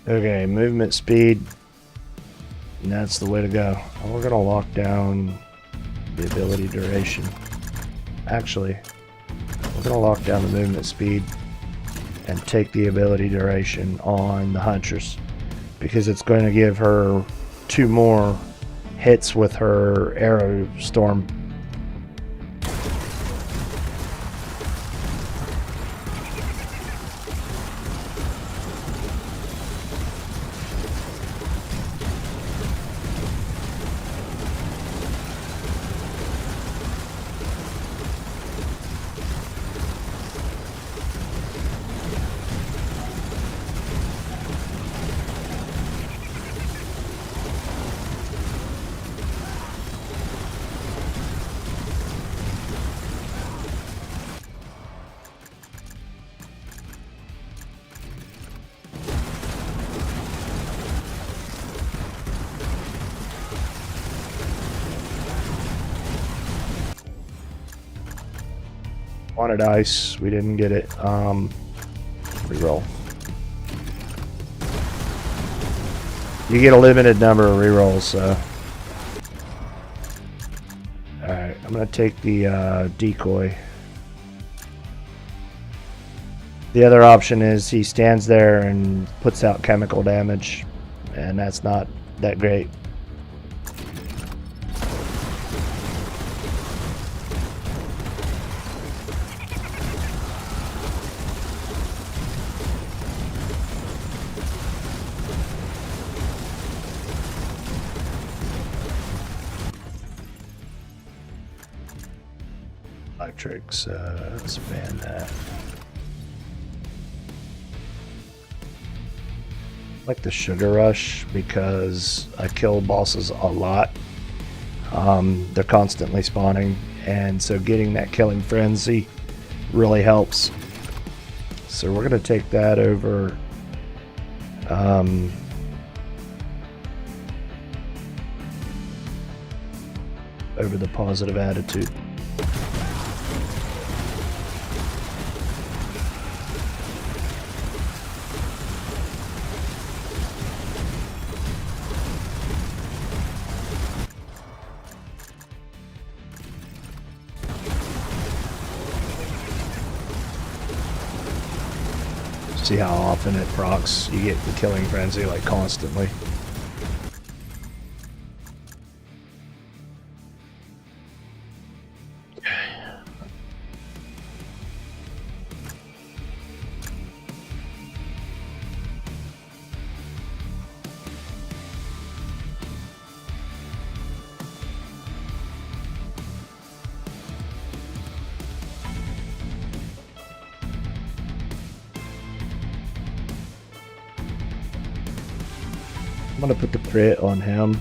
Okay, movement speed. And that's the way to go. And we're gonna lock down the ability duration. Actually, we're gonna lock down the movement speed and take the ability duration on the Huntress because it's going to give her 2 more hits with her arrow storm. Wanted ice, we didn't get it. Reroll. You get a limited number of rerolls, so. Alright, I'm gonna take the decoy. The other option is he stands there and puts out chemical damage, and that's not that great. Electrics, let's ban that. I like the sugar rush because I kill bosses a lot. They're constantly spawning, and so getting that killing frenzy really helps. So we're gonna take that over over the positive attitude. See how often it procs. You get the killing frenzy like constantly. I'm gonna put the crit on him.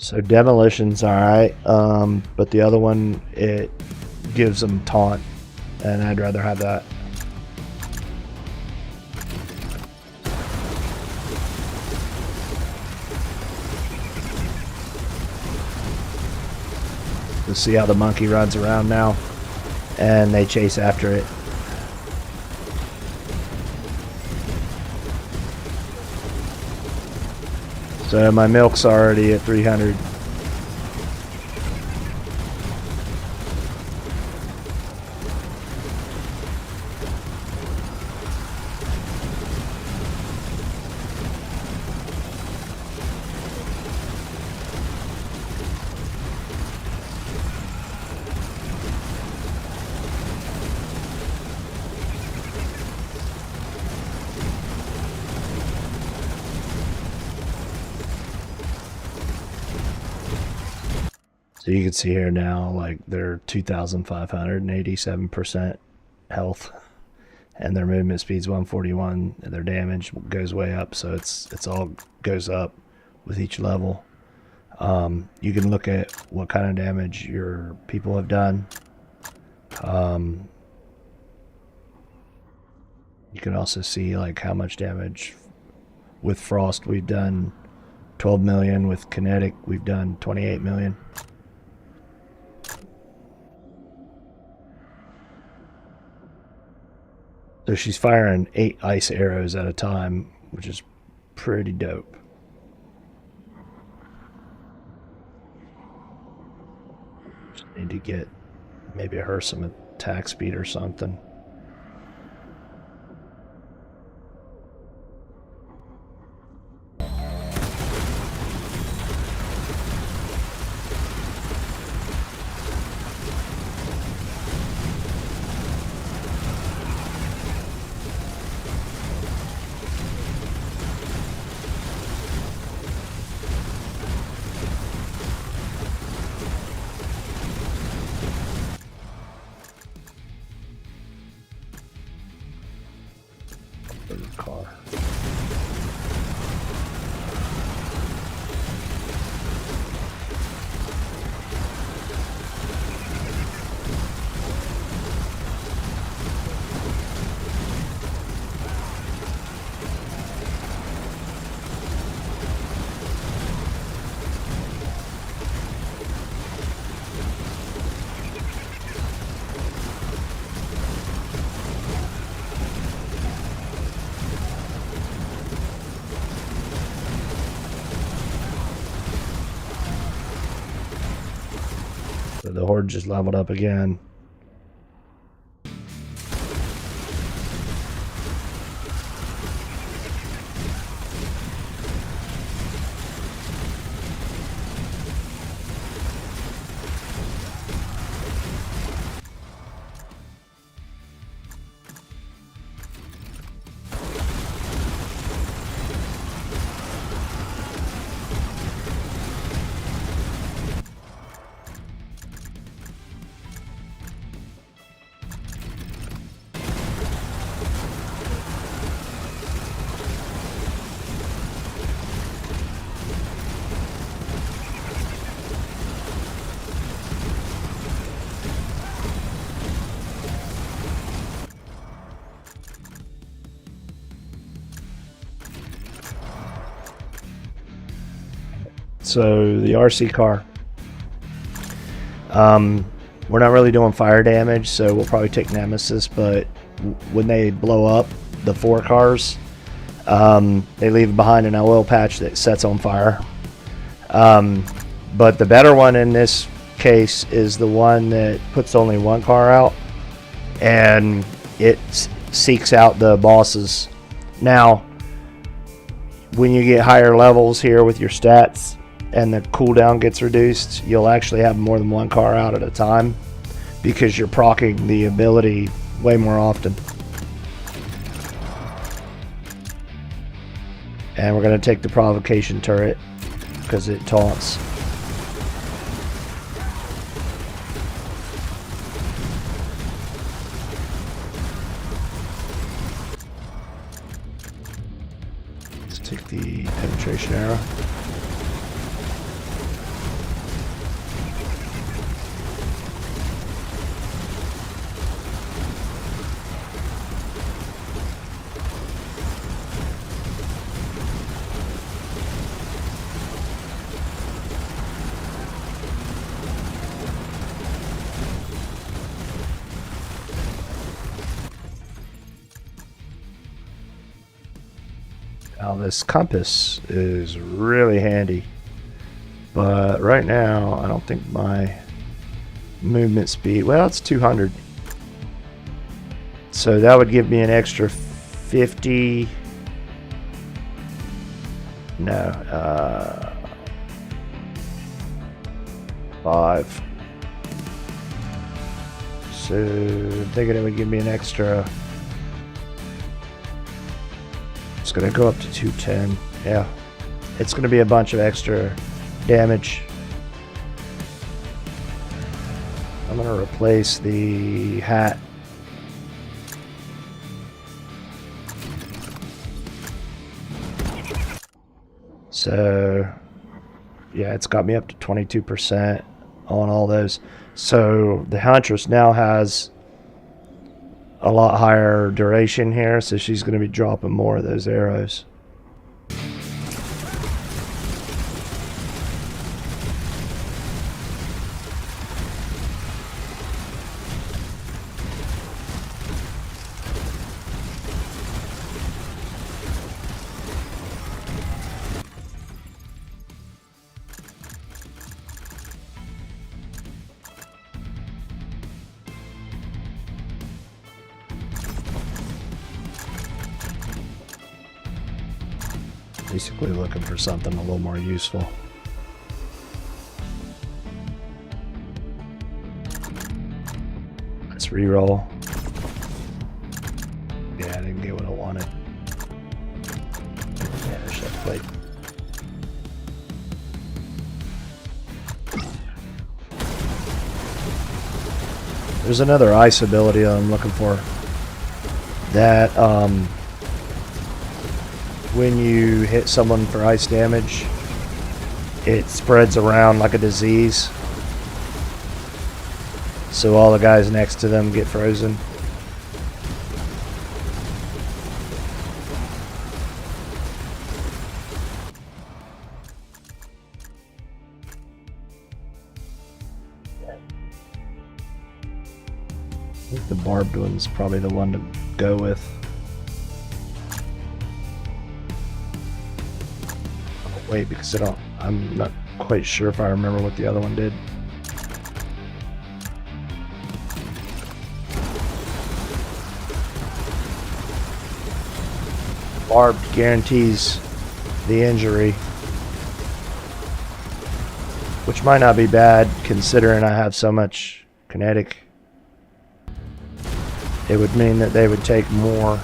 So demolition's alright, but the other one, it gives them taunt, and I'd rather have that. You'll see how the monkey runs around now, and they chase after it. So my milk's already at 300. So you can see here now, like they're 2,587% health, and their movement speed's 141, and their damage goes way up. So it's all goes up with each level. You can look at what kind of damage your people have done. You can also see like how much damage with Frost we've done. 12 million. With Kinetic we've done 28 million. So she's firing 8 ice arrows at a time, which is pretty dope. Just need to get maybe her some attack speed or something. Car. So the horde just leveled up again. So the RC car, we're not really doing fire damage, so we'll probably take Nemesis, but when they blow up the 4 cars, they leave behind an oil patch that sets on fire. But the better one in this case is the one that puts only 1 car out, and it seeks out the bosses. Now, when you get higher levels here with your stats, and the cooldown gets reduced, you'll actually have more than 1 car out at a time because you're proccing the ability way more often. And we're going to take the provocation turret because it taunts. Let's take the penetration arrow. Now this compass is really handy, but right now I don't think my movement speed, well, it's 200, so that would give me an extra 50, no, 5, so I'm thinking it would give me an extra. It's going to go up to 210. Yeah, it's going to be a bunch of extra damage. I'm going to replace the hat. So yeah, it's got me up to 22% on all those. So the Huntress now has a lot higher duration here, so she's going to be dropping more of those arrows. Basically looking for something a little more useful. Let's reroll. Yeah, I didn't get what I wanted. Yeah, there's that plate. There's another ice ability that I'm looking for. That when you hit someone for ice damage, it spreads around like a disease. So all the guys next to them get frozen. I think the barbed one's probably the one to go with. Wait, because I'm not quite sure if I remember what the other one did. Barbed guarantees the injury, which might not be bad considering I have so much kinetic. It would mean that they would take more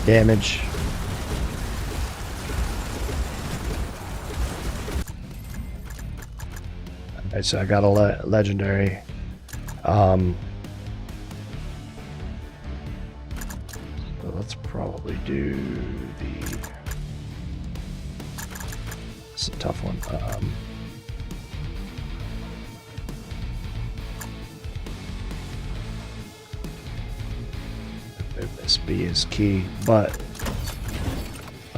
damage. Okay, so I got a legendary. So let's probably do the. It's a tough one. SB is key, but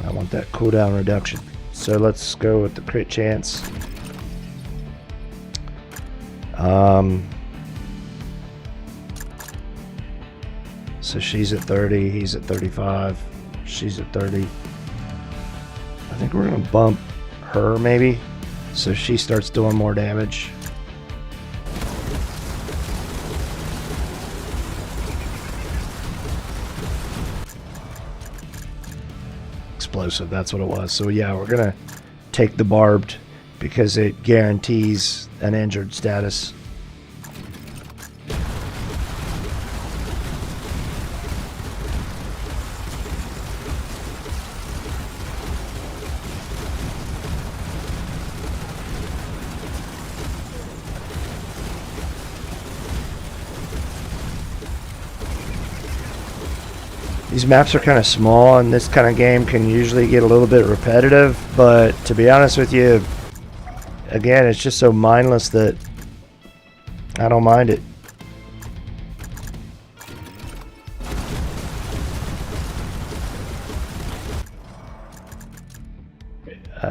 I want that cooldown reduction. So let's go with the crit chance. So she's at 30, he's at 35, she's at 30. I think we're gonna bump her maybe, so she starts doing more damage. Explosive, that's what it was. So yeah, we're gonna take the barbed because it guarantees an injured status. These maps are kind of small, and this kind of game can usually get a little bit repetitive, but to be honest with you, again, it's just so mindless that I don't mind it.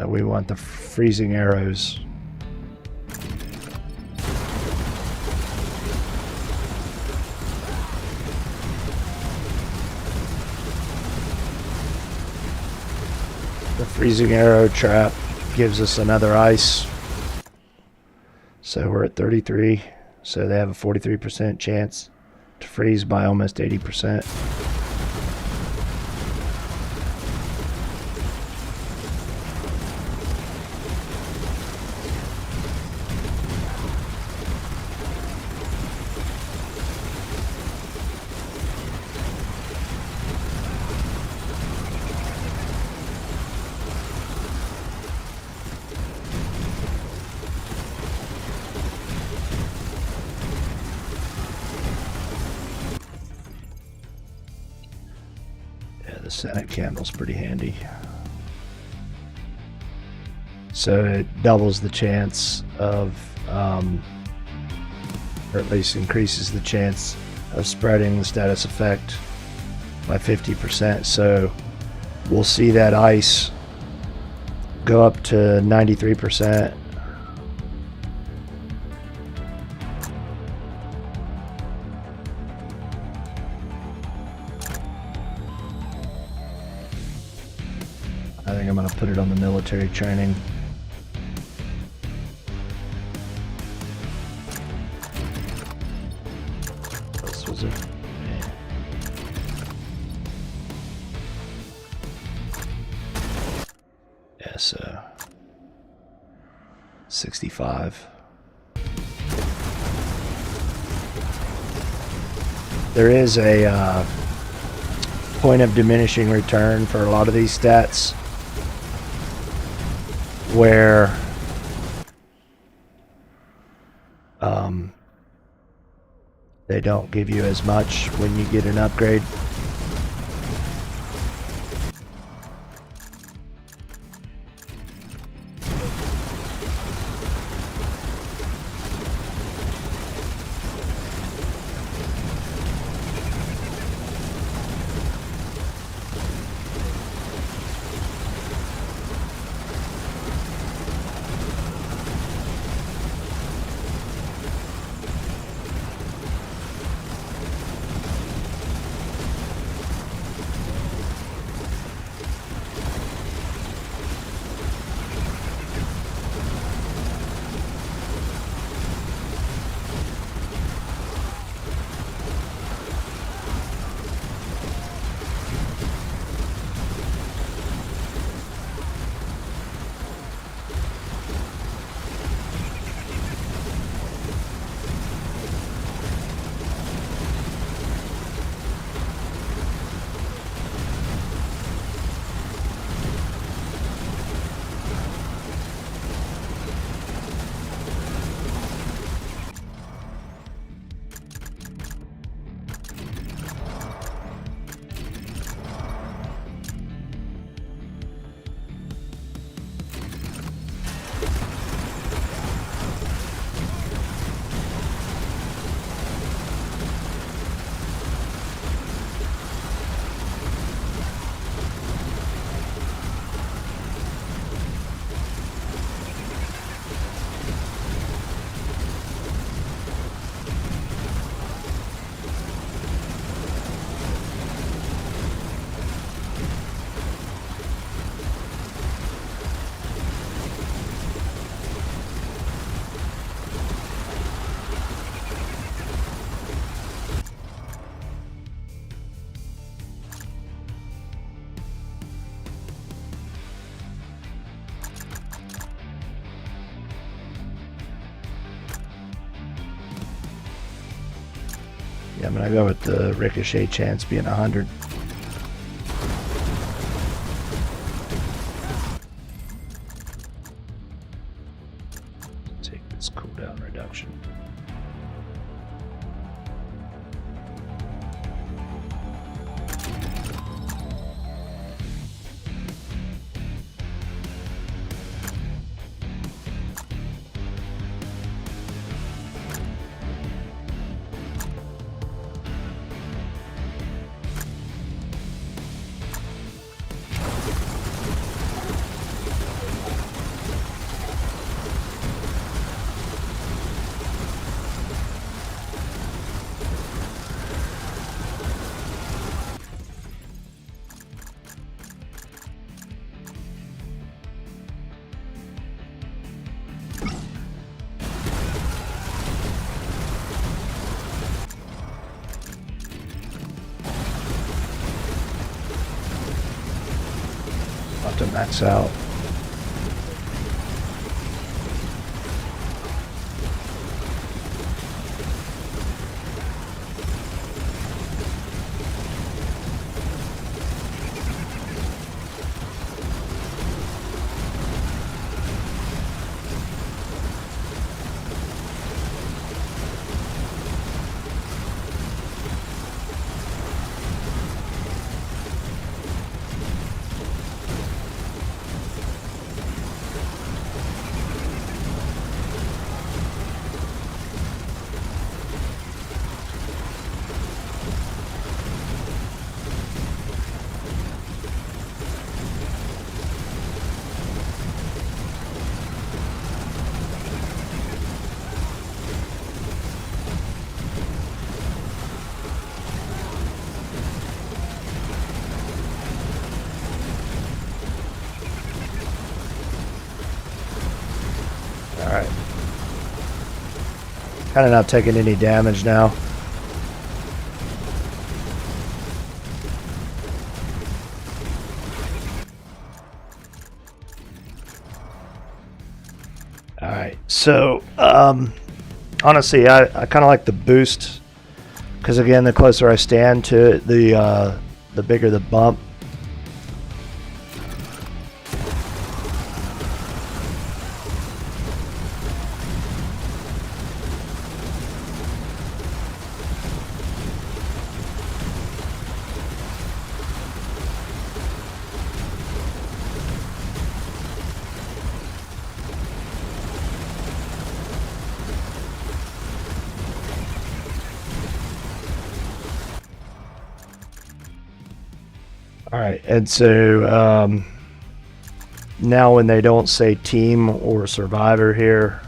We want the freezing arrows. The freezing arrow trap gives us another ice. So we're at 33. So they have a 43% chance to freeze by almost 80%. The Senate candle's pretty handy. So it doubles the chance of, or at least increases the chance of spreading the status effect by 50%. So we'll see that ice go up to 93%. I think I'm going to put it on the military training. This was it. Yeah, so 65. There is a point of diminishing return for a lot of these stats, where they don't give you as much when you get an upgrade. Yeah, I'm gonna go with the ricochet chance being 100. Take this cooldown reduction. About to max out. Alright. Kind of not taking any damage now. Alright, so honestly I kind of like the boost, because again, the closer I stand to it, the bigger the bump. All right, and so now when they don't say team or survivor here,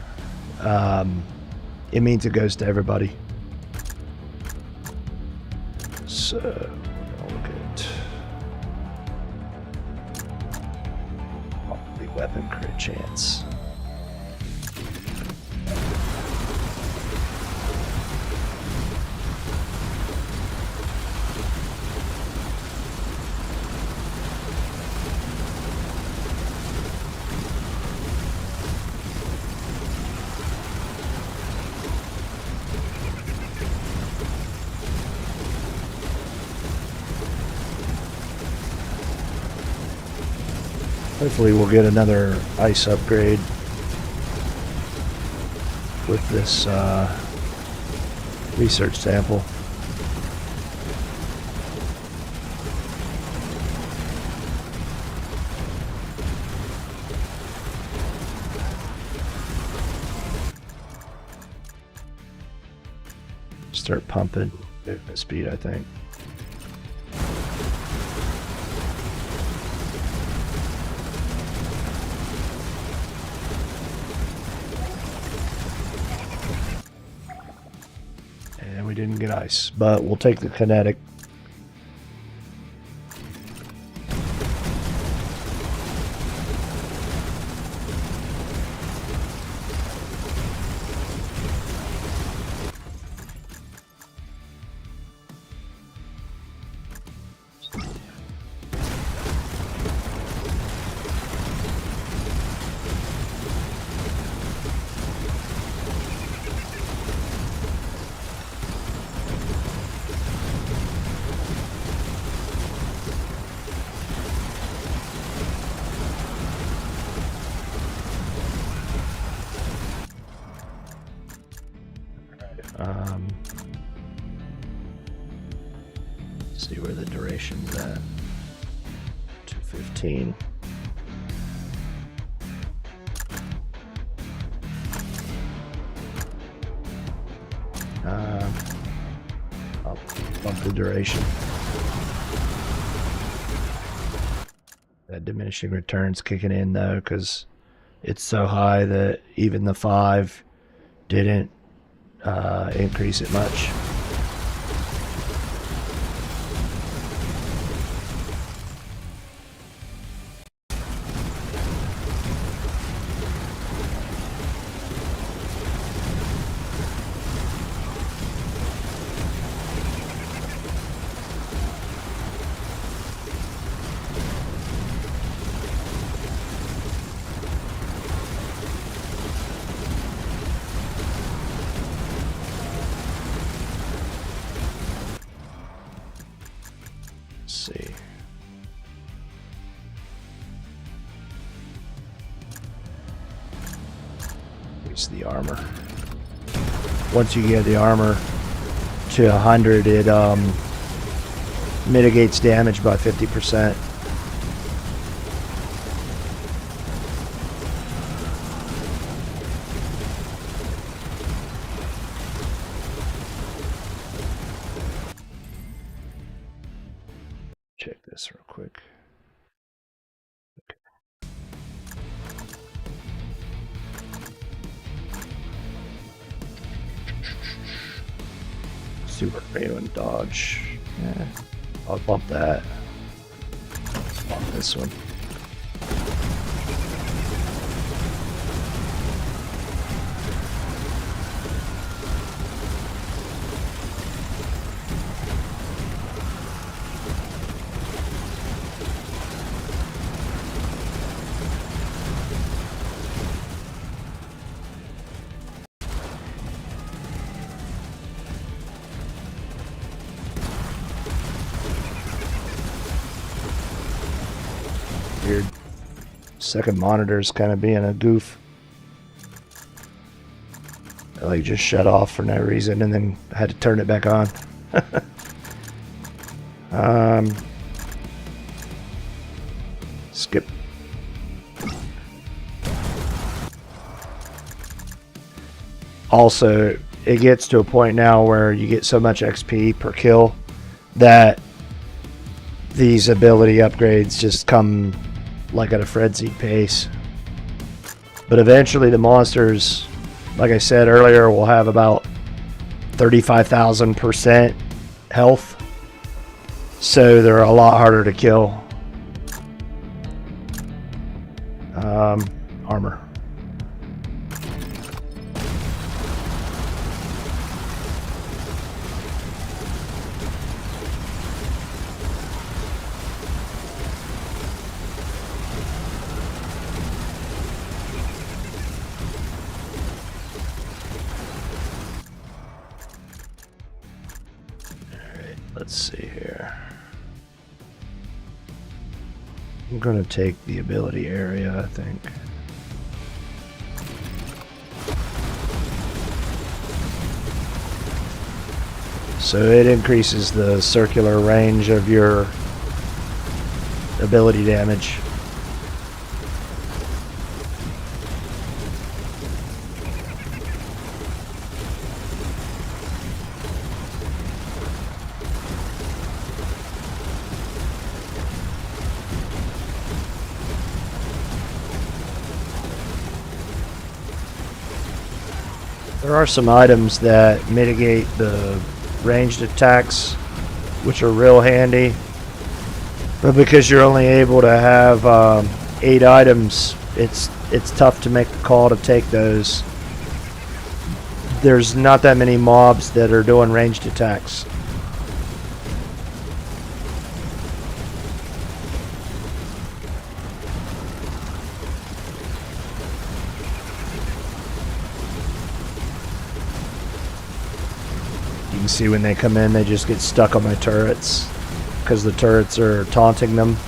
it means it goes to everybody. So we're gonna look at probably weapon crit chance. Hopefully we'll get another ice upgrade with this research sample. Start pumping movement speed, I think. We didn't get ice, but we'll take the kinetic. See where the duration's at. 215. I'll bump the duration. That diminishing returns kicking in though, because it's so high that even the 5 didn't increase it much. See. Increase the armor. Once you get the armor to 100, it mitigates damage by 50%. Check this real quick. Okay. Super Reno and Dodge. Yeah, I'll bump that. Bump this one. Second monitor's kind of being a goof. I like just shut off for no reason and then had to turn it back on. Skip. Also, it gets to a point now where you get so much XP per kill that these ability upgrades just come like at a frenzied pace. But eventually the monsters, like I said earlier, will have about 35,000% health. So they're a lot harder to kill. Armor. Let's see here. I'm going to take the ability area, I think. So it increases the circular range of your ability damage. There are some items that mitigate the ranged attacks, which are real handy. But because you're only able to have 8 items, it's tough to make the call to take those. There's not that many mobs that are doing ranged attacks. You can see when they come in, they just get stuck on my turrets because the turrets are taunting them.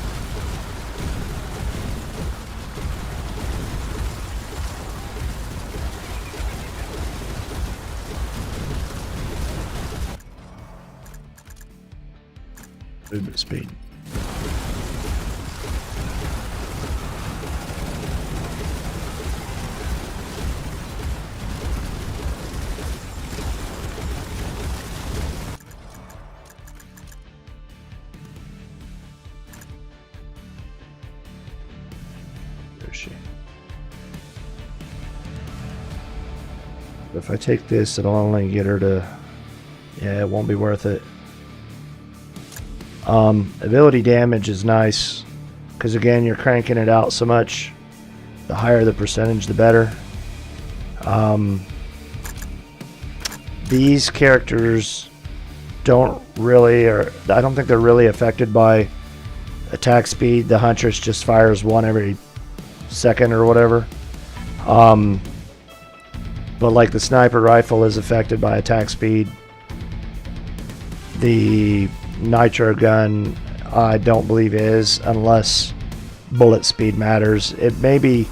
Movement speed. If I take this, it'll only get her to... Yeah, it won't be worth it. Ability damage is nice, because again, you're cranking it out so much. The higher the percentage, the better. These characters don't really, or I don't think they're really affected by attack speed. The Huntress just fires one every second or whatever. But like the sniper rifle is affected by attack speed. The nitro gun I don't believe is, unless bullet speed matters. It may be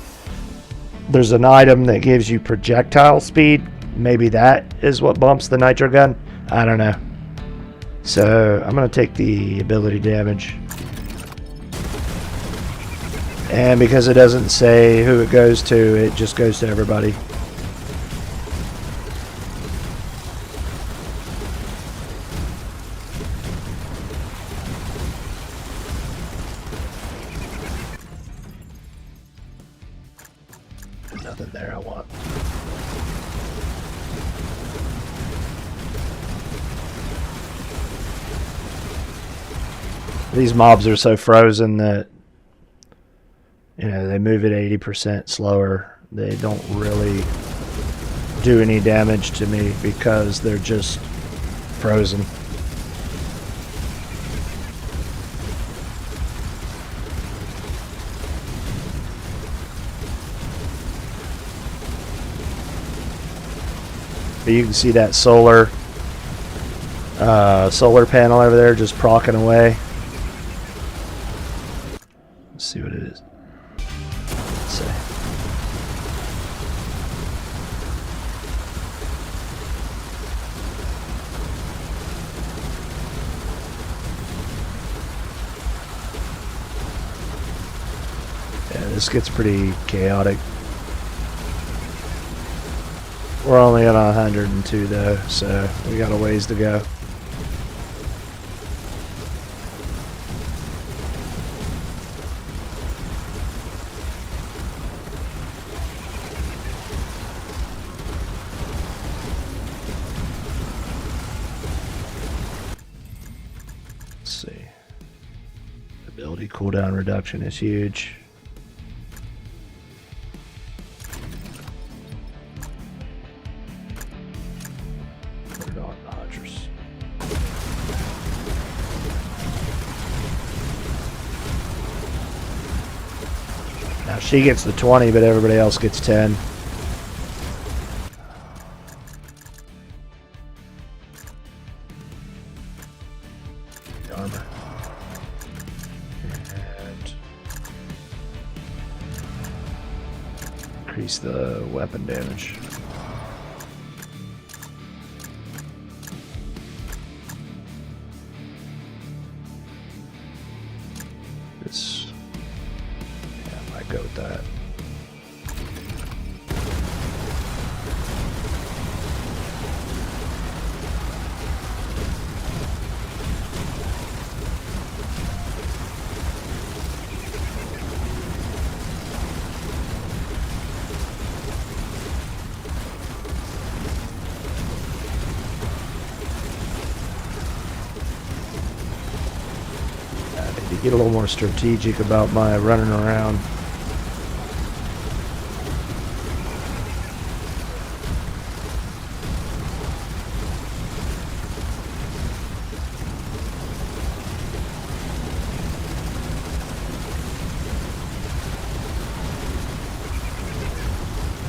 there's an item that gives you projectile speed. Maybe that is what bumps the nitro gun. I don't know. So I'm going to take the ability damage. And because it doesn't say who it goes to, it just goes to everybody. Nothing there I want. These mobs are so frozen that, you know, they move at 80% slower. They don't really do any damage to me because they're just frozen. But you can see that solar panel over there just procking away. Let's see what it is. see. Yeah, this gets pretty chaotic. We're only at 102 though, so we got a ways to go. Let's see. Ability cooldown reduction is huge. Now she gets the 20, but everybody else gets 10. Armor. And increase the weapon damage. This, yeah, I might go with that. Get a little more strategic about my running around.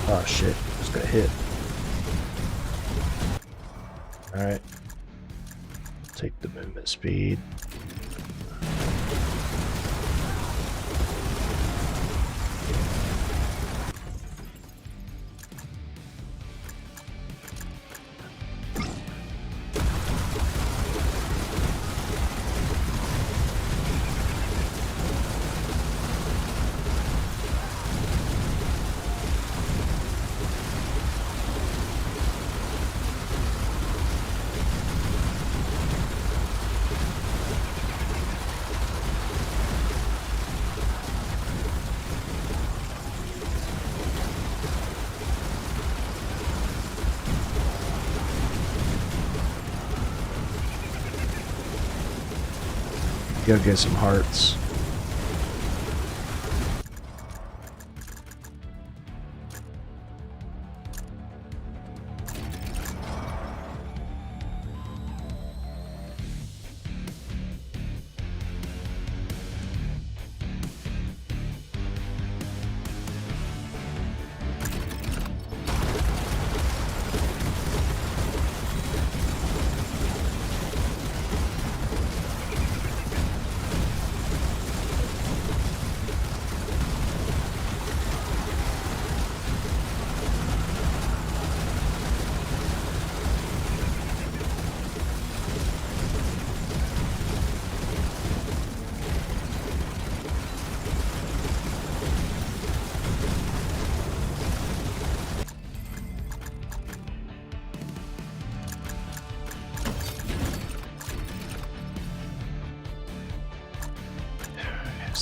Oh shit, just got hit. Alright. Take the movement speed. Go get some hearts.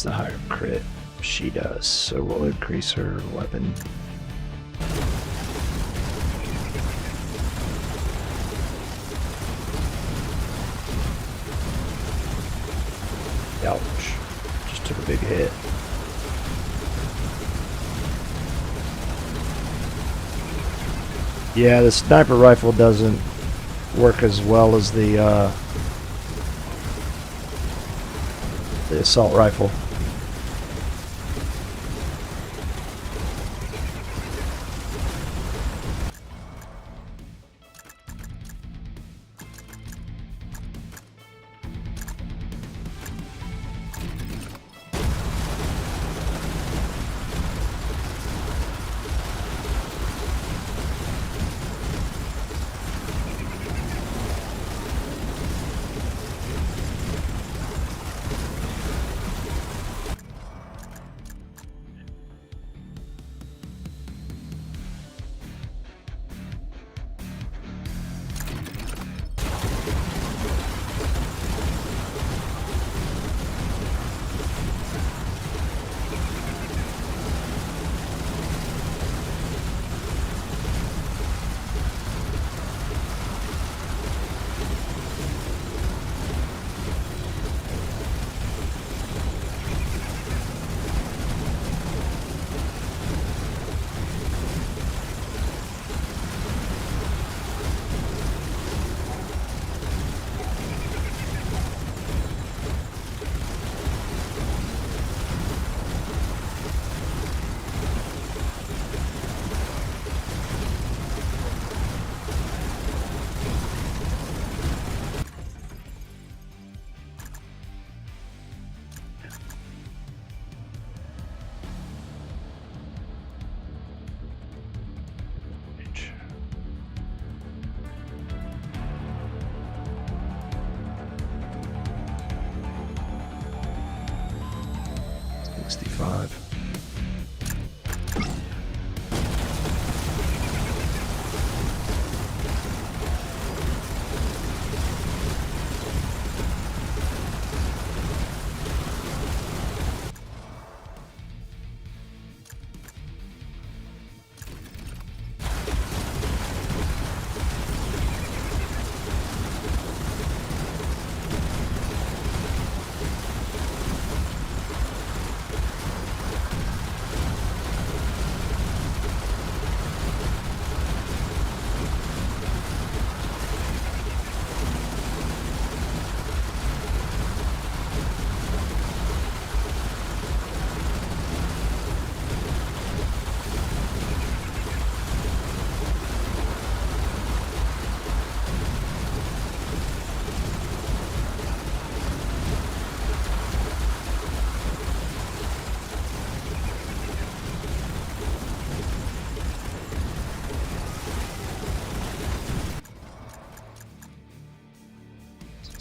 The higher crit she does, so we'll increase her weapon. Ouch, just took a big hit. Yeah, the sniper rifle doesn't work as well as the assault rifle.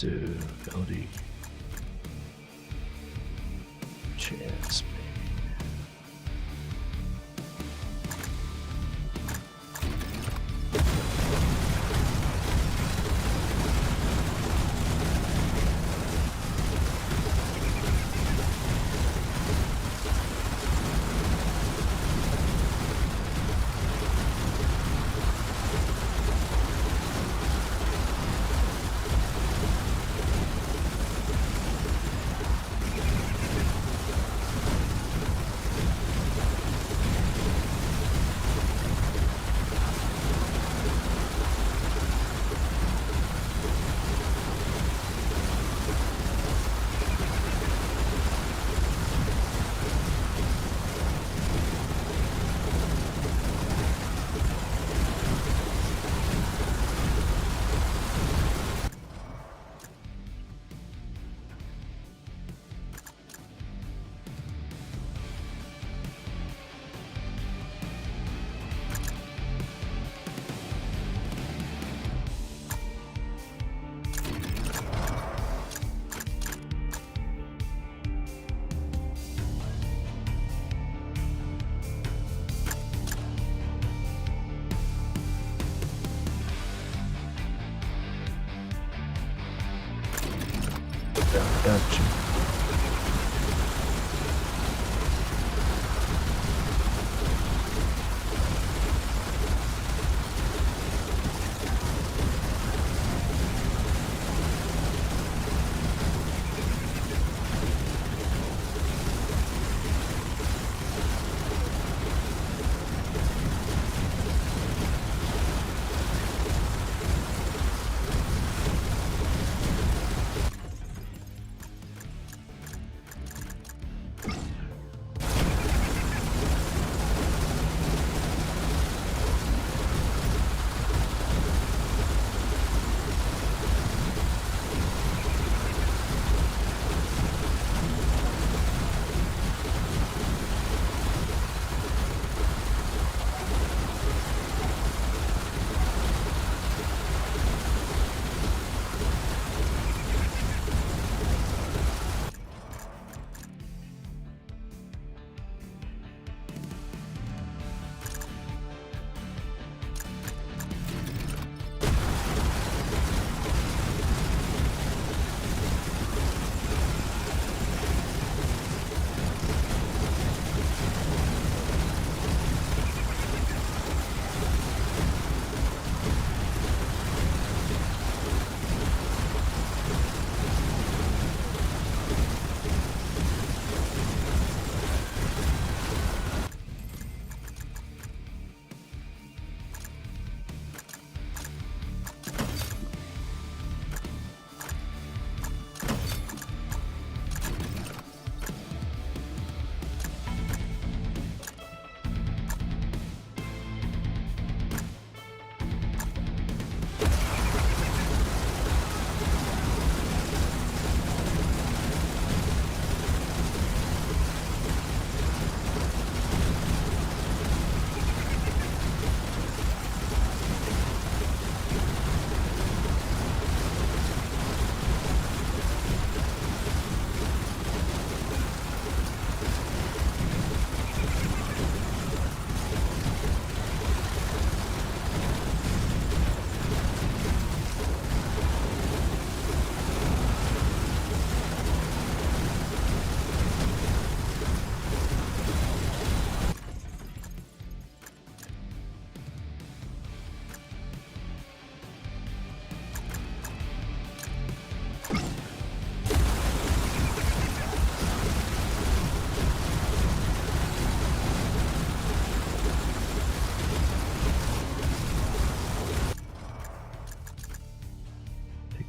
to ability. Chance. Gotcha.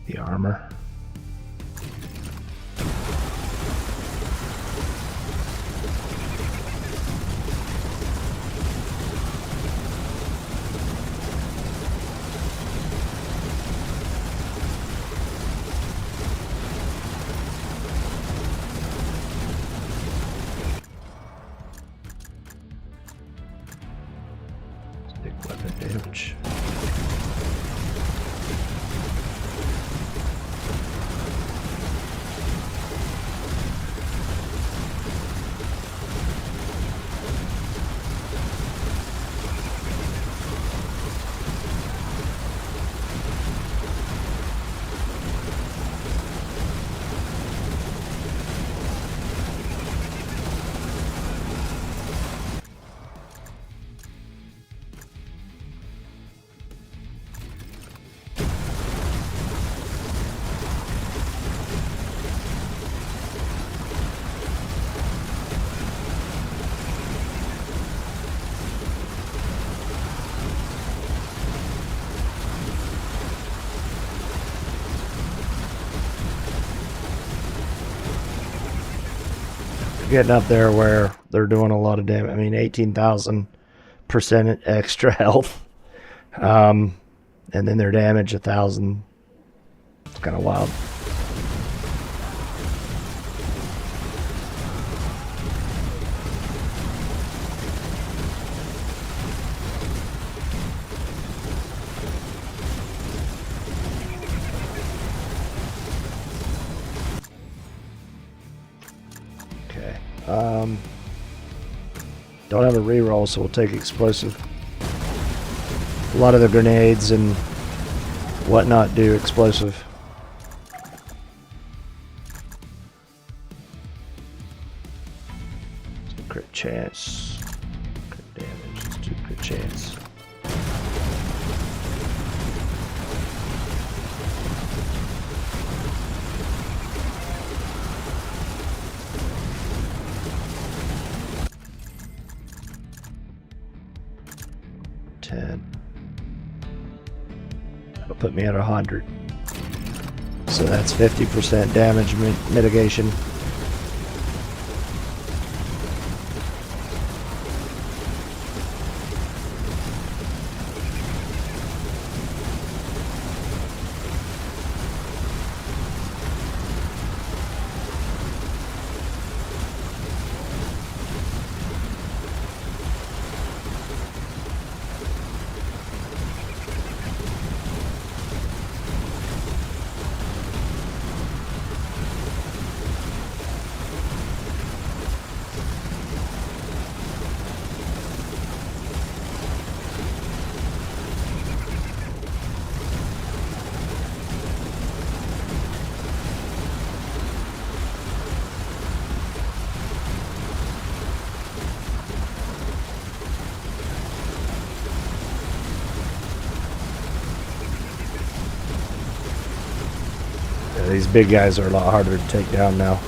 The armor. Stick weapon damage. getting up there where they're doing a lot of damage. I mean, 18,000% extra health. And then their damage 1,000. It's kind of wild. Okay. Don't have a reroll, so we'll take explosive. A lot of the grenades and whatnot do explosive. Crit chance. Crit damage. Let's do crit chance. That'll put me at 100. So that's 50% damage mitigation. These big guys are a lot harder to take down now.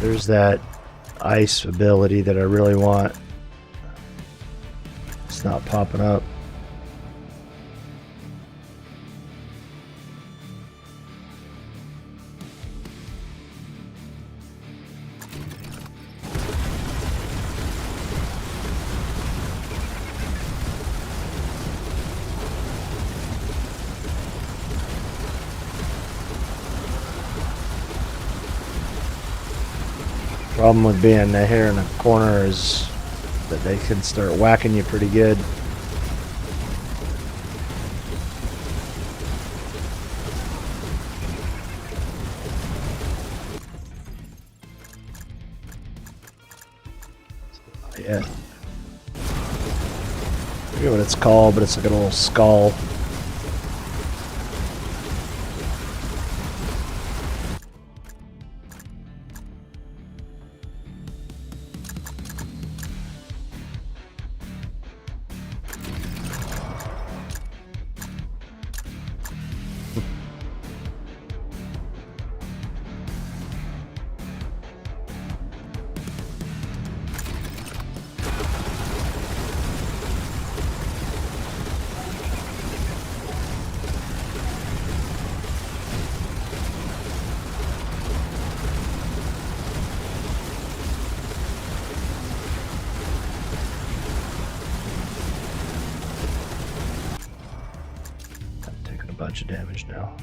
There's that ice ability that I really want. It's not popping up. Problem with being here in a corner is that they can start whacking you pretty good. Yeah. I forget what it's called, but it's like a little skull. Bunch of damage now.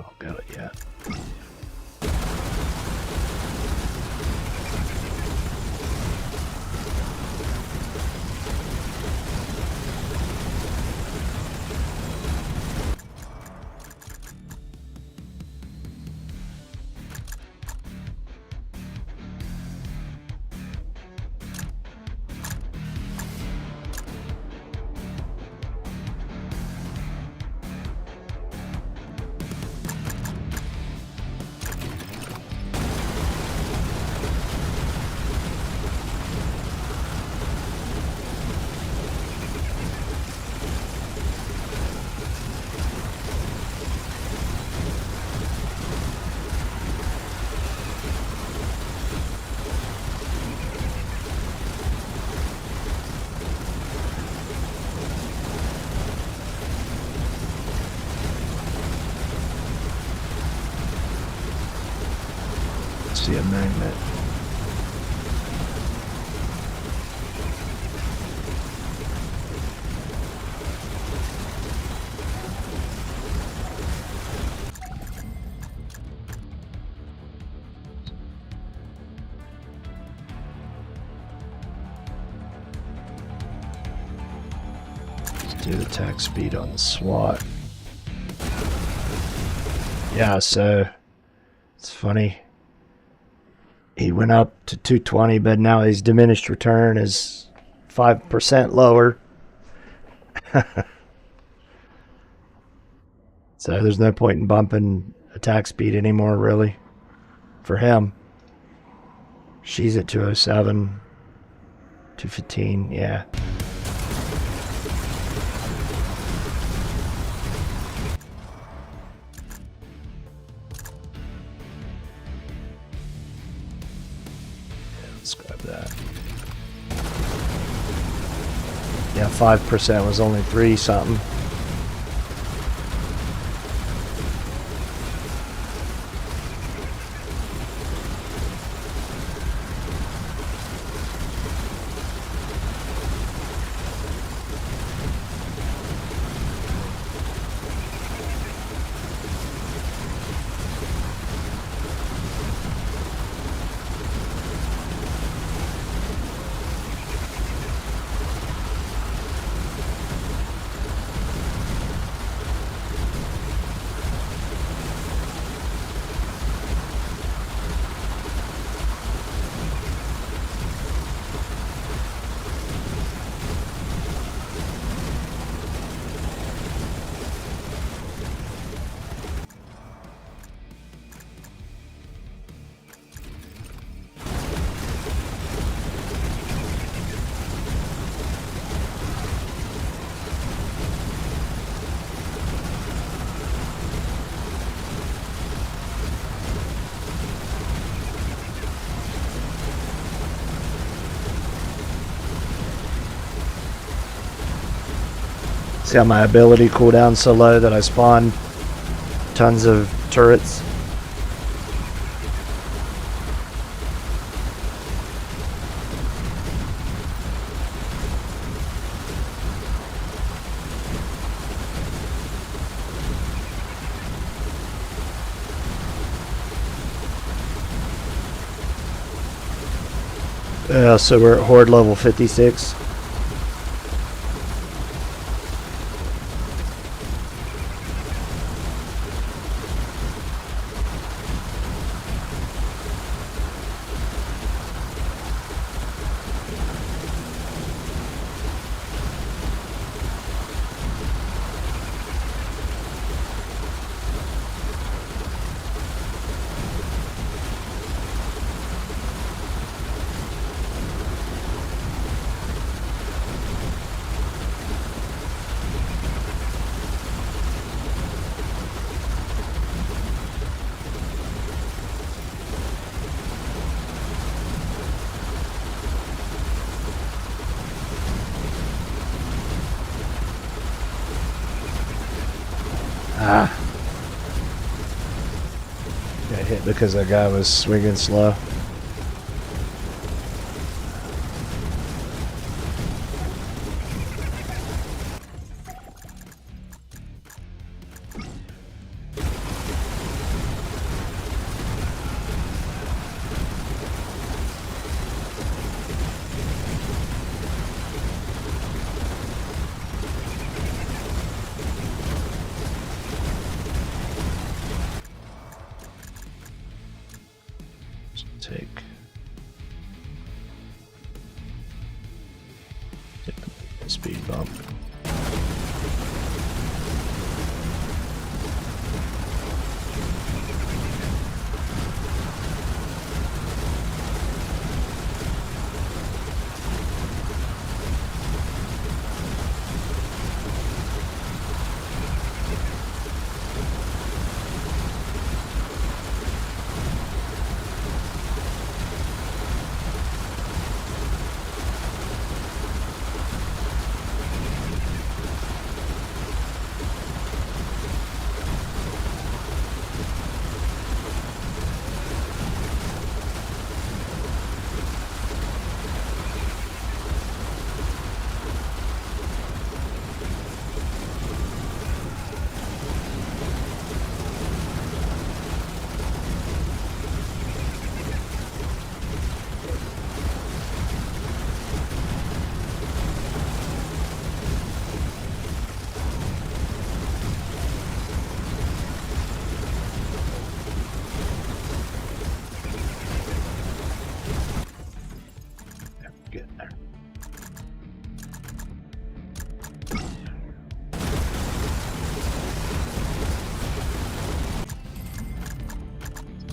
don't got it yet. See a magnet. Let's do the attack speed on the SWAT. Yeah, so it's funny. He went up to 220, but now his diminished return is 5% lower. So there's no point in bumping attack speed anymore, really, for him. She's at 207, 215, yeah. Let's grab that. Yeah, 5% was only 3 something. See how my ability cooldown so low that I spawn tons of turrets. So we're at horde level 56. Ah. Got hit because that guy was swinging slow.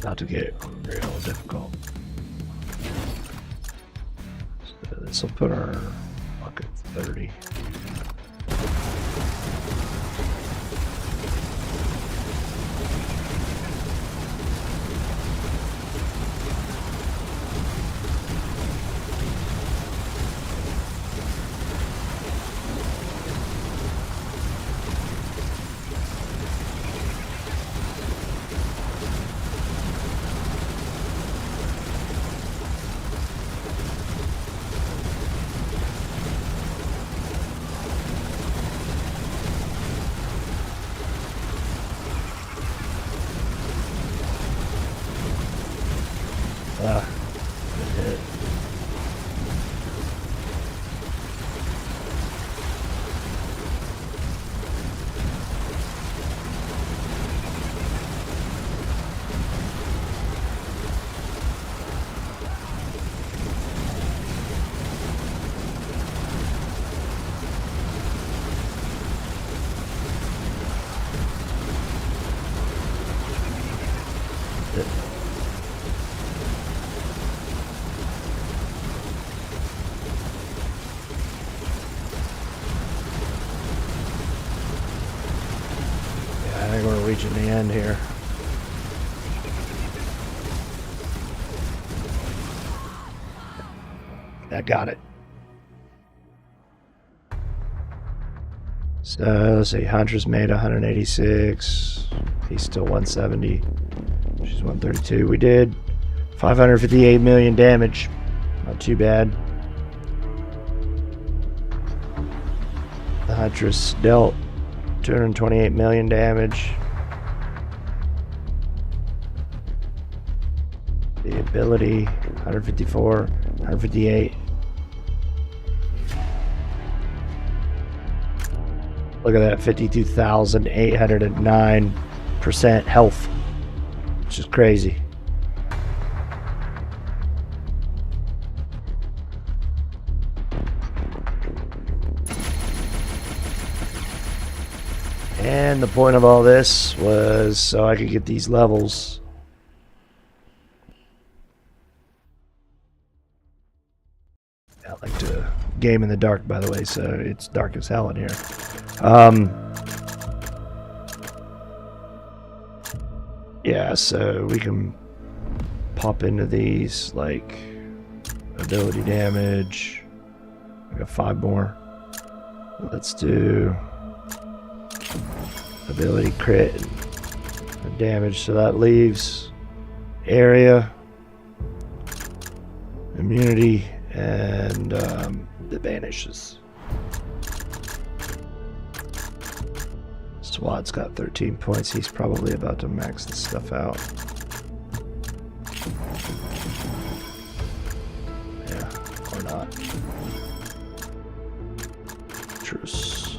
about to get real difficult. So this will put our bucket 30. Good hit. I think we're reaching the end here. I got it. So let's see, Huntress made 186. He's still 170. She's 132. We did 558 million damage. Not too bad. The Huntress dealt 228 million damage. The ability 154, 158. Look at that, 52,809% health, which is crazy. And the point of all this was so I could get these levels. I like to game in the dark, by the way, so it's dark as hell in here. Yeah, so we can pop into these, like, ability damage. I got 5 more. Let's do ability crit and damage, so that leaves area, immunity, and the vanishes. SWAT's got 13 points. He's probably about to max this stuff out. Yeah, or not. Truce.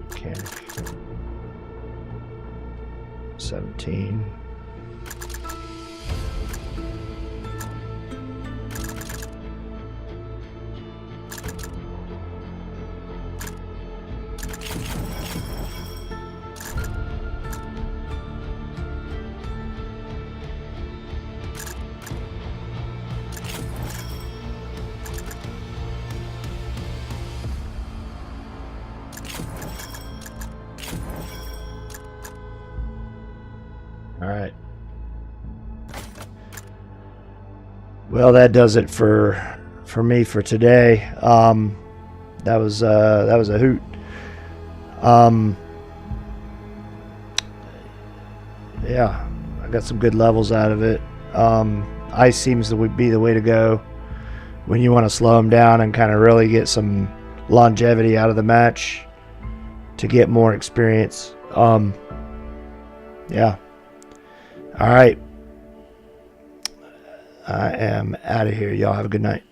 Mechanic. 17. All right. Well, that does it for me for today. That was a hoot. Yeah, I got some good levels out of it. Ice seems to be the way to go when you want to slow them down and kind of really get some longevity out of the match to get more experience. Yeah. All right. I am out of here. Y'all have a good night.